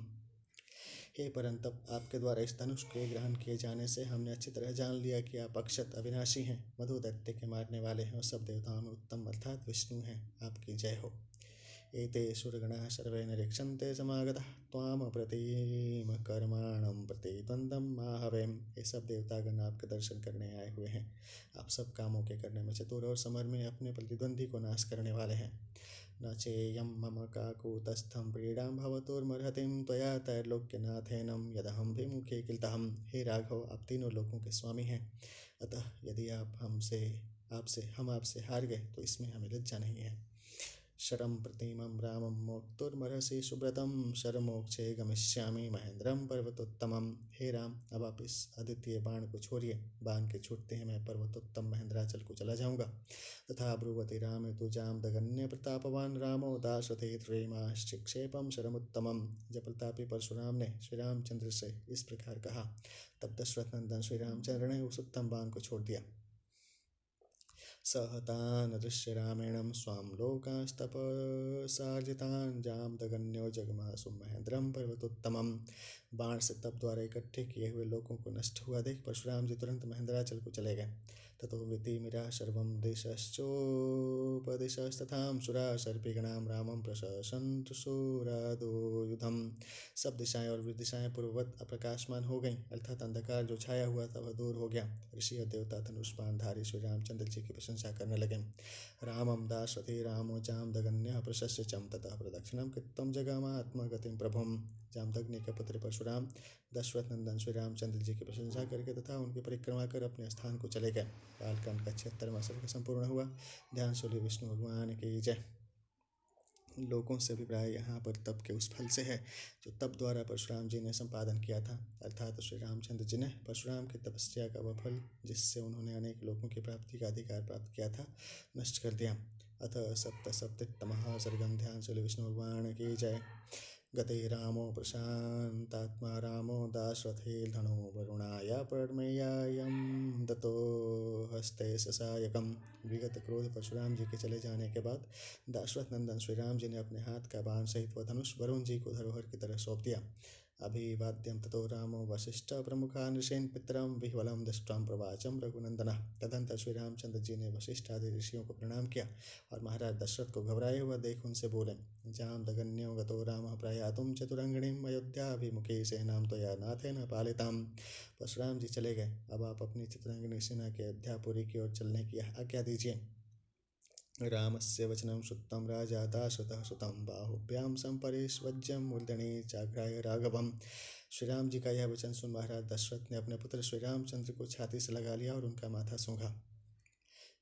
हे परंतप, आपके द्वारा इस धनुष के ग्रहण किए जाने से हमने अच्छी तरह जान लिया कि आप अक्षत अविनाशी हैं, मधु दैत्य के मारने वाले हैं और सब देवताओं में उत्तम अर्थात विष्णु हैं। आपकी जय हो। एते सुरगणाः सर्वे निरीक्षन्ते समागताः त्वां प्रतिम कर्माणं प्रतिद्वन्द्वं माहवेम। ये सब देवतागण आपके दर्शन करने आए हुए हैं। आप सब कामों के करने में चतुर और समर में अपने प्रतिद्वंदी को नाश करने वाले हैं। न चेयं मम काकुतस्थं प्रीडां भवतुर्मर्हतिं त्वया त्रैलोक्यनाथेनं यदहं विमुखे किल्तहम्। हे राघव, आप तीनों लोकों के स्वामी हैं, अतः यदि हम आपसे हार गए तो इसमें हमें लज्जा नहीं है। शरं प्रतिमं रामं मोक्तुर्मर्हसि सुब्रतं शरमोक्षे गमिष्यामि महेंद्रं पर्वतोत्तमम्। हे राम, अब आप इस अद्वितीय बाण को छोड़िए। बाण के छूटते ही मैं पर्वतोत्तम महेंद्राचल को चला जाऊंगा। तथा ब्रुवति रामे तु जामदगन्य प्रतापवान रामो दाशरथे त्रीमाश्चिक्षेपं शरमुत्तमम्। जब प्रतापी परशुराम ने श्री रामचंद्र से इस प्रकार कहा, तब दशरथ नंदन श्री रामचंद्र ने उस उत्तम बाण को छोड़ दिया। सहतान् दृश्य रामेणं स्वां लोकांस्तपसार्जितान् जामदगन्यो जगमासु महेंद्रं पर्वतोत्तमम्। बाण से तप द्वारा इकट्ठे किए हुए लोगों को नष्ट हुआ देख परशुराम जी तुरंत महेंद्राचल को चले गए। ततो वितिमिरा सर्वं दिशश्चोपदिशस्तथां सुरा सर्पिगणां रामं प्रशंसन्तु शूरादो युधम्। सब दिशाएं और विदिशाएं पूर्ववत अप्रकाशमान हो गईं, अर्थात अंधकार जो छाया हुआ था वह दूर हो गया। ऋषि और देवता धनुष बाणधारी श्री रामचंद्र जी की प्रशंसा करने लगे। रामं दाशरथे रामो जामदगन्यः प्रशस्य चं ततः प्रदक्षिणं कृत्वं जगामात्मगतिं प्रभुम्। जामदग्नि के पुत्र परशुराम दशरथ नंदन श्री रामचंद्र जी की प्रशंसा करके तथा उनकी परिक्रमा कर अपने स्थान को चले गए। बालकांड का 76वां सर्ग संपूर्ण हुआ। ध्यान सूर्य विष्णु भगवान की जय। लोगों से अभिप्राय यहाँ पर तप के उस फल से है जो तप द्वारा परशुराम जी ने संपादन किया था, अर्थात श्री रामचंद्र जी ने परशुराम की तपस्या का वह फल जिससे उन्होंने अनेक लोगों की प्राप्ति का अधिकार प्राप्त किया था, नष्ट कर दिया। अथ सप्तसप्तमः सर्गं। ध्यान सूर्य विष्णु भगवान की जय। गते रामो प्रशांतात्मा रामो दाशरथेर्धनो वरुणाय प्रमेयायं दत्तो हस्ते ससायकम्। विगत क्रोध परशुराम जी के चले जाने के बाद दाशरथ नंदन श्री राम जी ने अपने हाथ का बाण सहित वह धनुष वरुण जी को धरोहर की तरह सौंप दिया। अभिवाद्यं ततो रामो वसिष्ठ प्रमुखा नृषेन् पितरं विह्वलं दृष्ट्वा प्रवाचम रघुनंदना। तदंतर श्री रामचंद्र जी ने वशिष्ठ आदि ऋषियों को प्रणाम किया और महाराज दशरथ को घबराए हुआ देख उनसे बोले, जाम दगन्यो गतो रामः प्रयातुं चतुरंगिणीं अयोध्याभिमुखी सेनां त्वया नाथेन पालिताम्। परशुराम जी चले गए, अब आप अपनी चतुरंगिणी सेना के अयोध्यापुरी की ओर चलने की आज्ञा दीजिए। रामस्य वचनं श्रुत्वा राजा दाशरथः सुतं बाहुभ्यां संपरिष्वज्य मूर्धनि चाग्राय राघवम्। श्री राम जी का यह वचन सुन महाराज दशरथ ने अपने पुत्र श्री रामचंद्र को छाती से लगा लिया और उनका माथा सूंघा।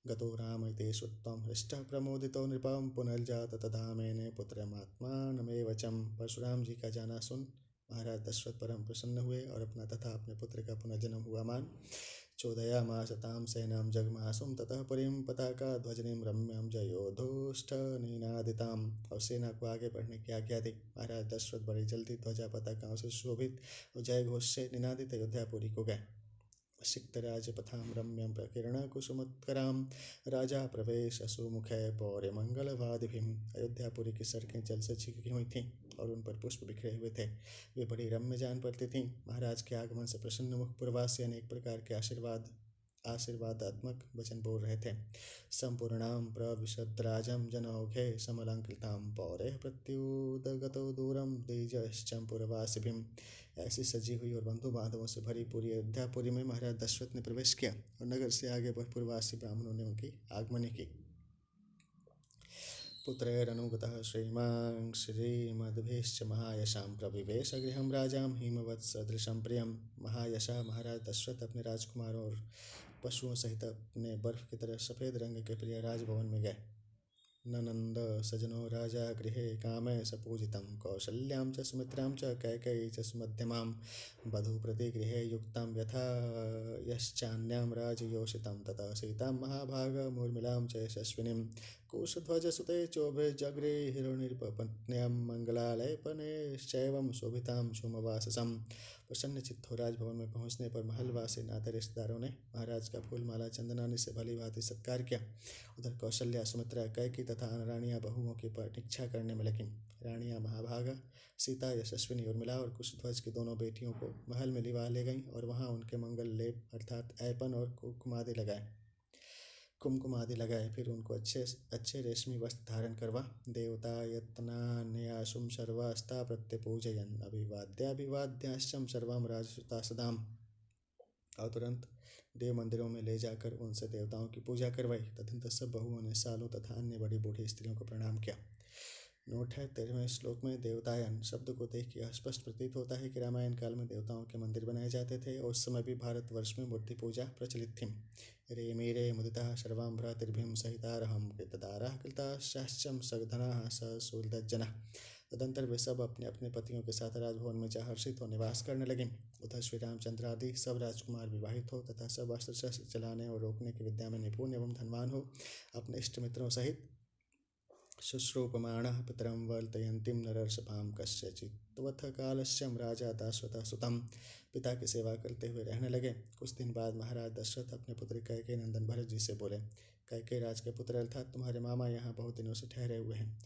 गतो राम इति श्रुत्वं हृष्टः प्रमोदितो नृपं पुनर्जात तथा मेने पुत्रमात्मानमेव चं। परशुराम जी का जाना सुन महाराज दशरथ परम प्रसन्न हुए और अपना तथा अपने पुत्र का पुनर्जन्म हुआ मान चोदयामास तां सेनां जगमासुं ततः पुरीं पताका ध्वजनीं रम्यां जयोधोष्ठनिनादिताम्। और सेना को आगे बढ़ने की आज्ञा दी। महाराज दशरथ बड़ी जल्दी ध्वजा पताकाओं से शोभित और जय घोष से निनादित अयोध्यापुरी को गए। सिक्तराजपथां रम्यं प्रकीर्ण कुसुमोत्करां राजा प्रवेश सुमुखे पौर्य मंगलवादिभिम्। अयोध्यापुरी की सड़कें जल से छिकी हुई थीं और उन पर पुष्प बिखरे हुए थे। वे बड़ी रम्य जान पड़ती थीं। महाराज के आगमन से प्रसन्न मुख पूर्वासी अनेक प्रकार के आशीर्वादात्मक वचन बोल रहे थे। संपूर्णां प्रविशद्राजं जनौघे समलंकृतां पौरे प्रत्युदगतो दूरं द्विजश्चं पुरवासिभिम्। ऐसी सजी हुई और बंधु बांधवों से भरी पूरी अयोध्यापुरी में महाराज दशरथ ने प्रवेश किया और नगर से आगे बढ़ पूर्ववासी ब्राह्मणों ने उनकी आगमनी की। पुत्रैरनुगतः श्रीमान् श्रीमद्भिश्च महायशां प्रविवेश गृहं राजां हिमवत्सदृशं प्रियं। महायशा महाराज दशरथ अपने राजकुमारों और पशुओं सहित अपने बर्फ की तरह सफेद रंग के प्रिय राजभवन में गए। ननंद सजनो राजा गृहे कामे सपूजितं कौशल्यां च सुमित्रां च कैकेयी च सुमध्यमां वधू प्रति गृहे युक्तां यथा यश्चान्यां राजयोषितं ततः सीतां महाभागमुर्मिलां च यशस्विनीं कुशध्वजसुते चोभे जगृहे हिरण्यपत्न्यां मंगलालेपनेश्चैवं शोभितां सोमवाससम्। प्रसन्न चित्त हो राजभवन में पहुँचने पर महलवासी नाते रिश्तेदारों ने महाराज का फूलमाला चंदनानी से भली भांति सत्कार किया। उधर कौशल्या सुमित्रा कैकी तथा रानियां बहुओं की प्रतीक्षा करने में लगीं। रानियां महाभागा सीता यशस्विनी उर्मिला और कुशध्वज की दोनों बेटियों को महल में लिवा ले गईं और वहां उनके मंगल लेप अर्थात ऐपन और कुमकुम आदि लगाए। फिर उनको अच्छे रेशमी वस्त्र धारण करवा देवता यत्नान्यासुम सर्वास्ता प्रत्यपूजयन् अभिवाद्याभिवाद्याश्चम सर्वम राजसुता सदाम। और तुरंत देव मंदिरों में ले जाकर उनसे देवताओं की पूजा करवाई। तदनंतर सब बहुओं ने सालों तथा अन्य बड़ी बूढ़ी स्त्रियों को प्रणाम किया। नोट है 13वें श्लोक में देवतायन शब्द को देख यह स्पष्ट प्रतीत होता है कि रामायण काल में देवताओं के मंदिर बनाए जाते थे और उस समय भी भारतवर्ष में मूर्ति पूजा प्रचलित थी। रे मीरे मुदिता सर्वां भ्रातृभिः सहितारहं कृतदाराः कृताश्चाश्चं सधनाः ससूर्दज्जनाः। तदंतर वे सब अपने अपने पतियों के साथ राजभवन में जा हर्षित हो निवास करने लगे। उधर श्री रामचंद्र आदि सब राजकुमार विवाहित हो तथा सब अस्त्र शस्त्र चलाने और रोकने की विद्या में निपुण एवं धनवान हो अपने इष्ट मित्रों सहित शुश्रूपमाणः पितरं वर्तयन्तीं नरर्षभां कस्यचित्वथ कालस्यं राजा दाशरथः सुतं। पिता की सेवा करते हुए रहने लगे। कुछ दिन बाद महाराज दशरथ अपने पुत्र कैकेयी नंदन भरत जी से बोले, कैकेयी राज के पुत्र अर्थात तुम्हारे मामा यहाँ बहुत दिनों से ठहरे हुए हैं।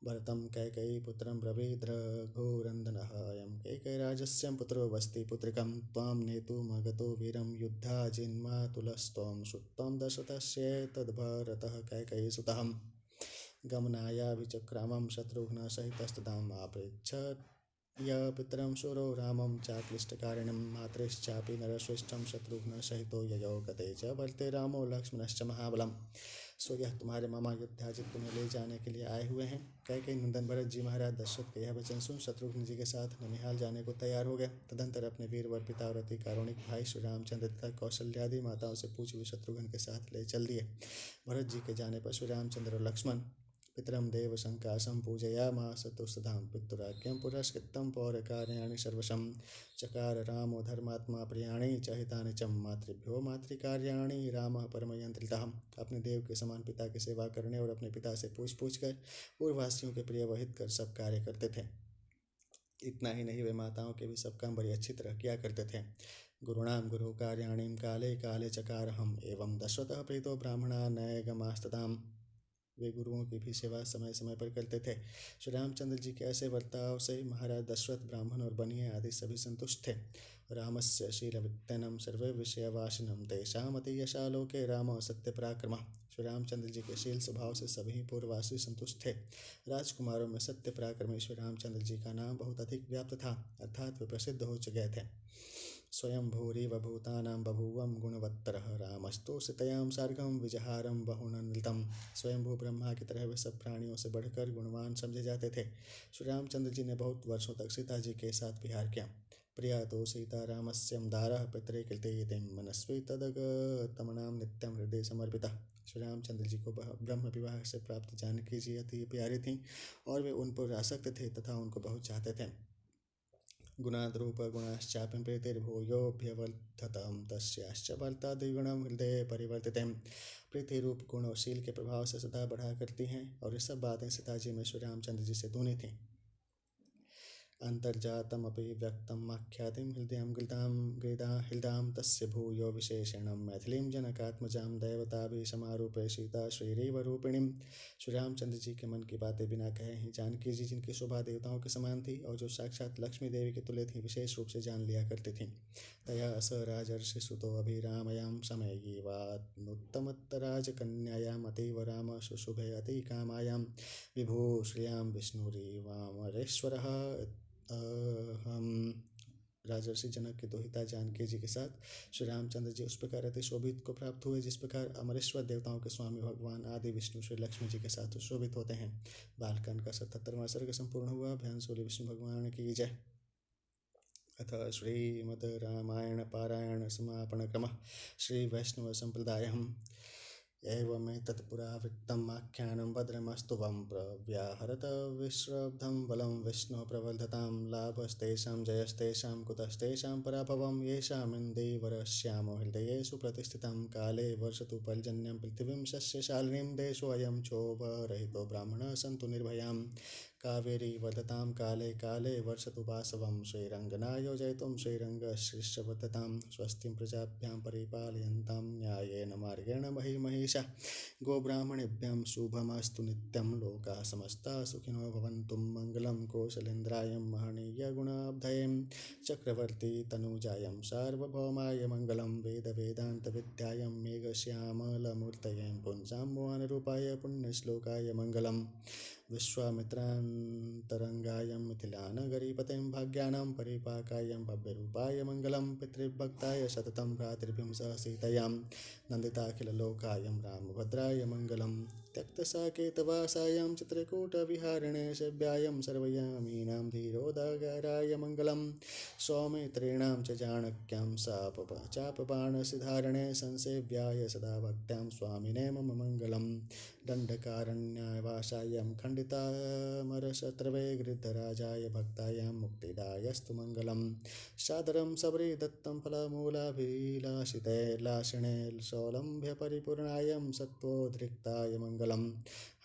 भरतं कैकेयी पुत्रं ब्रवीद रघुनन्दनः अयं कैकेयीराजस्य पुत्रो वस्ति पुत्रिकं त्वां नेतुमगतो वीरं युद्धाजिन्मातुलस्त्वं श्रुत्वं दशरथस्येतद्भरतः कैकेयीसुतः। गमनायाभिचक्रामं शत्रुघ्न सहितस्तदाम् आपृच्छत् य पितरं शूरो रामं चाक्लिष्टकारिणीं मातृश्चापि नरश्रेष्ठं शत्रुघ्न सहितो ययो गते च भरते रामो लक्ष्मणश्च महाबलम्। सो यह तुम्हारे मामा युद्धाजित तुम्हें ले जाने के लिए आए हुए हैं। कैकेयी नंदन भरत जी महाराज दशरथ के यह वचन सुन शत्रुघ्न जी के साथ ननिहाल जाने को तैयार हो गए। तदंतर अपने वीरवर पिता और अति कारुणिक भाई श्री रामचंद्र तथा कौशल्यादि माताओं से पूछे हुए शत्रुघ्न के साथ ले चल दिए। भरत जी के जाने पर श्री रामचंद्र और लक्ष्मण पितरं देव संकाशं पूजयामास तुस्तदां पितुराज्ञं पुरस्कृतं पौरकार्याणि सर्वशं चकार रामो धर्मात्मा प्रियाणि चहितानि च मातृभ्यो मातृकार्याणि रामः परमयंत्रितः। अपने देव के समान पिता की सेवा करने और अपने पिता से पूछ कर पूर्ववासियों के प्रिय वहित कर सब कार्य करते थे। इतना ही नहीं वे माताओं के भी सब काम बड़ी अच्छी तरह किया करते थे। गुरुणां गुरु कार्याणि काले काले चकारहम् एवं दशरथः प्रीतो ब्राह्मणा नैगमास्तताम्। वे गुरुओं की भी सेवा समय समय पर करते थे। श्री रामचंद्र जी के ऐसे बर्ताव से महाराज दशरथ, ब्राह्मण और बनिए आदि सभी संतुष्ट थे। रामस्य शीलवित्तनं सर्वे विषयवासिनं तेषाम् अतियशालोके राम सत्य पराक्रम। श्री रामचंद्र जी के शील स्वभाव से सभी पूर्ववासी संतुष्ट थे। राजकुमारों में सत्य पराक्रमी श्री रामचंद्र जी का नाम बहुत अधिक व्याप्त था, अर्थात वे प्रसिद्ध हो गए थे। स्वयं भूरिव भूतानां बभूवं गुणवत्तरः रामस्तु सीतयां सार्गं विजहारं बहुनन्दितं। स्वयंभू ब्रह्मा की तरह वे सब प्राणियों से बढ़कर गुणवान समझे जाते थे। श्री रामचंद्र जी ने बहुत वर्षों तक सीता जी के साथ विहार किया। प्रिया तो सीतारामस्यं दारः पितरे कृते मनस्वी तदगतमनां नित्यं हृदय समर्पिता। श्री रामचंद्र जी को ब्रह्म विवाह से प्राप्त जानकी जी अति प्यारी थीं और वे उन पर आसक्त थे तथा उनको बहुत चाहते थे। गुणाद्रूप गुणाश्चापि प्रीतिर्भूयोऽभ्यवर्धतं तस्याश्च भर्ता द्विगुणं हृदय परिवर्तितं। प्रीति रूप गुण और शील के प्रभाव से सदा बढ़ा करती हैं और ये सब बातें सीता जी में श्री रामचंद्र जी से दूनी थीं। अंतर्जातमपि व्यक्तम् आख्यातिं हृदां तस्य भूयो विशेषेण मैथिलीं जनकात्मजां दैवताभिः समारूपे सीता श्रीरेव रूपिणीं। श्री रामचंद्र जी के मन की बातें बिना कहे ही जानकी जी, जिनकी शोभा देवताओं के समान थी और जो साक्षात लक्ष्मी देवी के तुल्य थी, विशेष रूप से जान लिया करती थीं। तया स राजर्षि सुतो अभिरामयां समयीवात्मुत्तमत्तराजकन्यायाम् अतीव राम शुशुभे अति कामायां विभूश्रियां विष्णुरीवामरेश्वरः। हम राजर्षि जनक की दोहिता जानकी जी के साथ श्री रामचंद्र जी उस प्रकार अति शोभित को प्राप्त हुए जिस प्रकार अमरेश्वर देवताओं के स्वामी भगवान आदि विष्णु श्री लक्ष्मी जी के साथ शोभित होते हैं। बालकांड का 77वां सर्ग संपूर्ण हुआ। भ्यांसुली विष्णु भगवान की जय। अथ श्रीमद् रामायण पारायण समापन क्रमः। श्री वैष्णव संप्रदायः। एवमेतत्पुरावृत्तम् आख्यानं भद्रमस्तु वं प्रव्याहरत विश्रब्धं बलं विष्णु प्रवर्धतां लाभस्तेषां जयस्तेषां कुतस्तेषां पराभवं येषामिन्दीवरश्यामो हृदयेषु प्रतिष्ठितं। काले वर्षतु पर्जन्यं पृथिवीं सस्यशालिनीं देशोऽयं क्षोभरहितो ब्राह्मणाः सन्तु निर्भयां। कावेरी वर्धतां काले काले वर्षतु वासवं श्रीरङ्गना योजयितुं श्रीरङ्गशिष्यवर्धतां। स्वस्तिं प्रजाभ्यां परिपालयन्तां न्यायेन मार्गेण महिषा गोब्राह्मणेभ्यं शुभमस्तु नित्यं। लोकाः समस्ताः सुखिनो भवन्तु। मङ्गलं कौशलेन्द्राय महनीय गुणाब्धये चक्रवर्ती तनुजायं सार्वभौमाय मङ्गलं। वेदान्तविद्याय मेघश्यामलमूर्तये पुंसां मोहनरूपाय पुण्यश्लोकाय मङ्गलम्। विश्वामित्रान्तरङ्गाय मिथिलानगरीपतिं भाग्यानां परिपाकाय भव्यरूपाय मङ्गलं। पितृभक्ताय सततं भ्रातृभ्यं सह सीतयां नन्दिताखिललोकाय रामभद्राय मङ्गलं। त्यक्तसाकेतवासायां चित्रकूटविहारिणे सेव्यायं सर्वयामीनां धीरोदगाराय मङ्गलं। सौमित्रीणां च चाणक्यां चापबाणसिधारणे संसेव्याय सदा भक्त्यां स्वामिने मम मङ्गलं। दण्डकारण्यावासायां खण्डितामरशत्रवे गृद्धराजाय भक्तायां मुक्तिदायस्तु मङ्गलं। सादरं सबरी दत्तं फलमूलाभिलाषिते लाशिणे सौलभ्यपरिपूर्णाय सत्त्वोद्रिक्ताय मङ्गलं।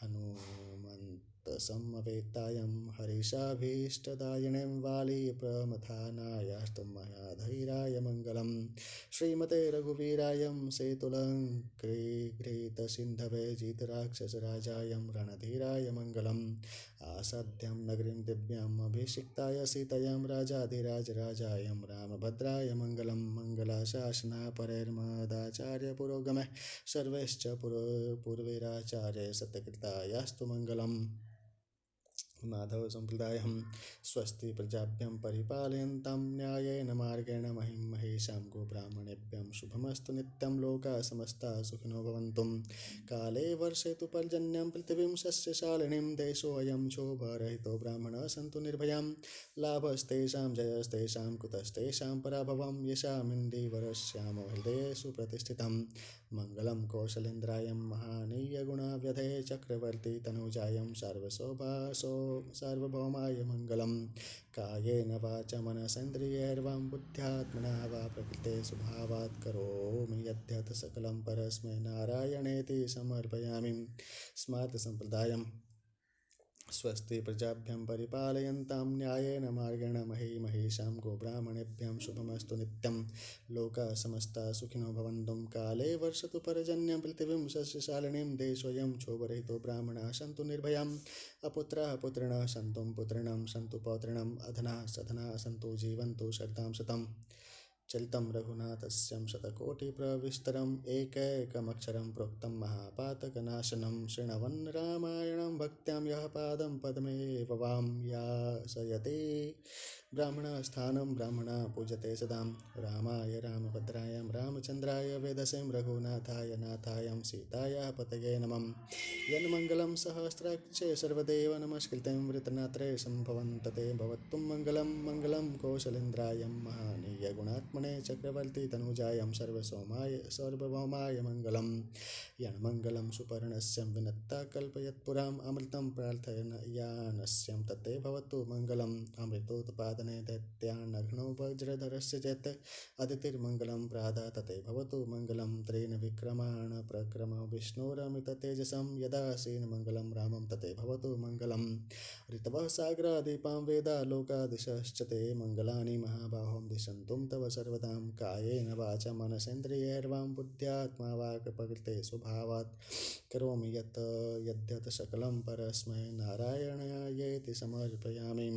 हनुमन्तसमवेताय हरीशाभीष्टदायिने वालीप्रमथानायास्तु महाधीराय मङ्गलं। श्रीमते रघुवीराय सेतुलङ्कृतसिन्धवे जितराक्षसराजाय रणधीराय मङ्गलम्। आसाद्यां नगरीं दिव्याम् अभिषिक्ताय सीतायां राजाधिराजराजाय रामभद्राय मङ्गलं। मङ्गलाशासनापरैर्मदाचार्य पुरोगमः सर्वैश्च पूर्वैराचार्य सत्कृतायास्तु मङ्गलम्। माधव संप्रदायः। स्वस्ति प्रजाभ्यं परिपालयन्तां न्यायेन मार्गेण महिषां गोब्राह्मणेभ्यं शुभमस्तु नित्यं। लोकाः समस्ताः सुखिनो भवन्तु। काले वर्षेतु पर्जन्यं पृथिवीं सस्यशालिनीं देशोऽयं क्षोभरहितो ब्राह्मणाः सन्तु निर्भयां। लाभस्तेषां जयस्तेषां कुतस्तेषां पराभवं येषामिन्दीवरश्यामो हृदयेषु प्रतिष्ठितं। मङ्गलं कौशलेन्द्राय महानीय गुणाव्यधे चक्रवर्ती तनुजायं सार्वभौमाय मङ्गलं। कायेन वाचा मनसेन्द्रियैर्वा बुद्ध्यात्मना वा प्रकृते स्वभावात् करोमि यद्यत् सकलं परस्मै नारायणेति समर्पयामि। स्मार्त संप्रदायम्। स्वस्ति प्रजाभ्यं परिपालयन्तां न्यायेन मार्गेण मही महिषां गोब्राह्मणेभ्यं शुभमस्तु नित्यं। लोकाः समस्ताः सुखिनो भवन्तु। काले वर्षतु पर्जन्यं पृथिवीं सस्यशालिनीं देशोऽयं क्षोभरहितो ब्राह्मणाः सन्तु निर्भयाम्। अपुत्राः पुत्रिणः सन्तु पुत्रिणं सन्तु पौत्रिणम् अधनाः सधनाः सन्तु जीवन्तु शरदां शतम्। चलितं रघुनाथस्यं शतकोटिप्रविस्तरम् एकैकमक्षरं प्रोक्तं महापातकनाशनं। शृण्वन् रामायणं भक्त्यां यः पादं पद्मेव वां यासयते ब्राह्मणस्थानं ब्राह्मणा पूजते सदा। रामाय रामभद्राय रामचन्द्राय वेदसे रघुनाथाय नाथाय सीतायाः पतये नमः। यन्मङ्गलं सहस्राक्षे सर्वदेव नमस्कृतं वृत्रनात्रे सम्भवं तते भवतु मङ्गलं। मङ्गलं कौशलेन्द्राय महानीय गुणात्मने चक्रवर्ती तनुजायं सर्वभौमाय मङ्गलं। यन्मङ्गलं सुपर्णस्यं विनत्ता कल्पयत्पुराम् अमृतं प्रार्थयानस्यं तते भवतु मङ्गलम्। अमृतोत्पादने दैत्यानघ्नो वज्रधरस्य चेत् अदितिर्मङ्गलं प्रादा तते भवतु मङ्गलं। त्रेन विक्रमाण प्रक्रम विष्णोरमिततेजसं यदासीन मङ्गलं रामं तते भवतु मङ्गलम्। ऋतवः सागरादीपां वेदालोकादिशश्च ते मङ्गलानि महाबाहों दिशन्तुं तव सर्वदां। कायेन वाचा मनसेन्द्रियैर्वां बुद्ध्यात्मा वा प्रकृते स्वभावात् करोमि यद्यत् सकलं परस्मै नारायणायेति समर्पयामि।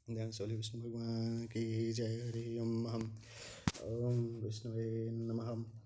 ध्यान से विष्णु भगवान की जय। हरि ओम विष्णुवे नमः।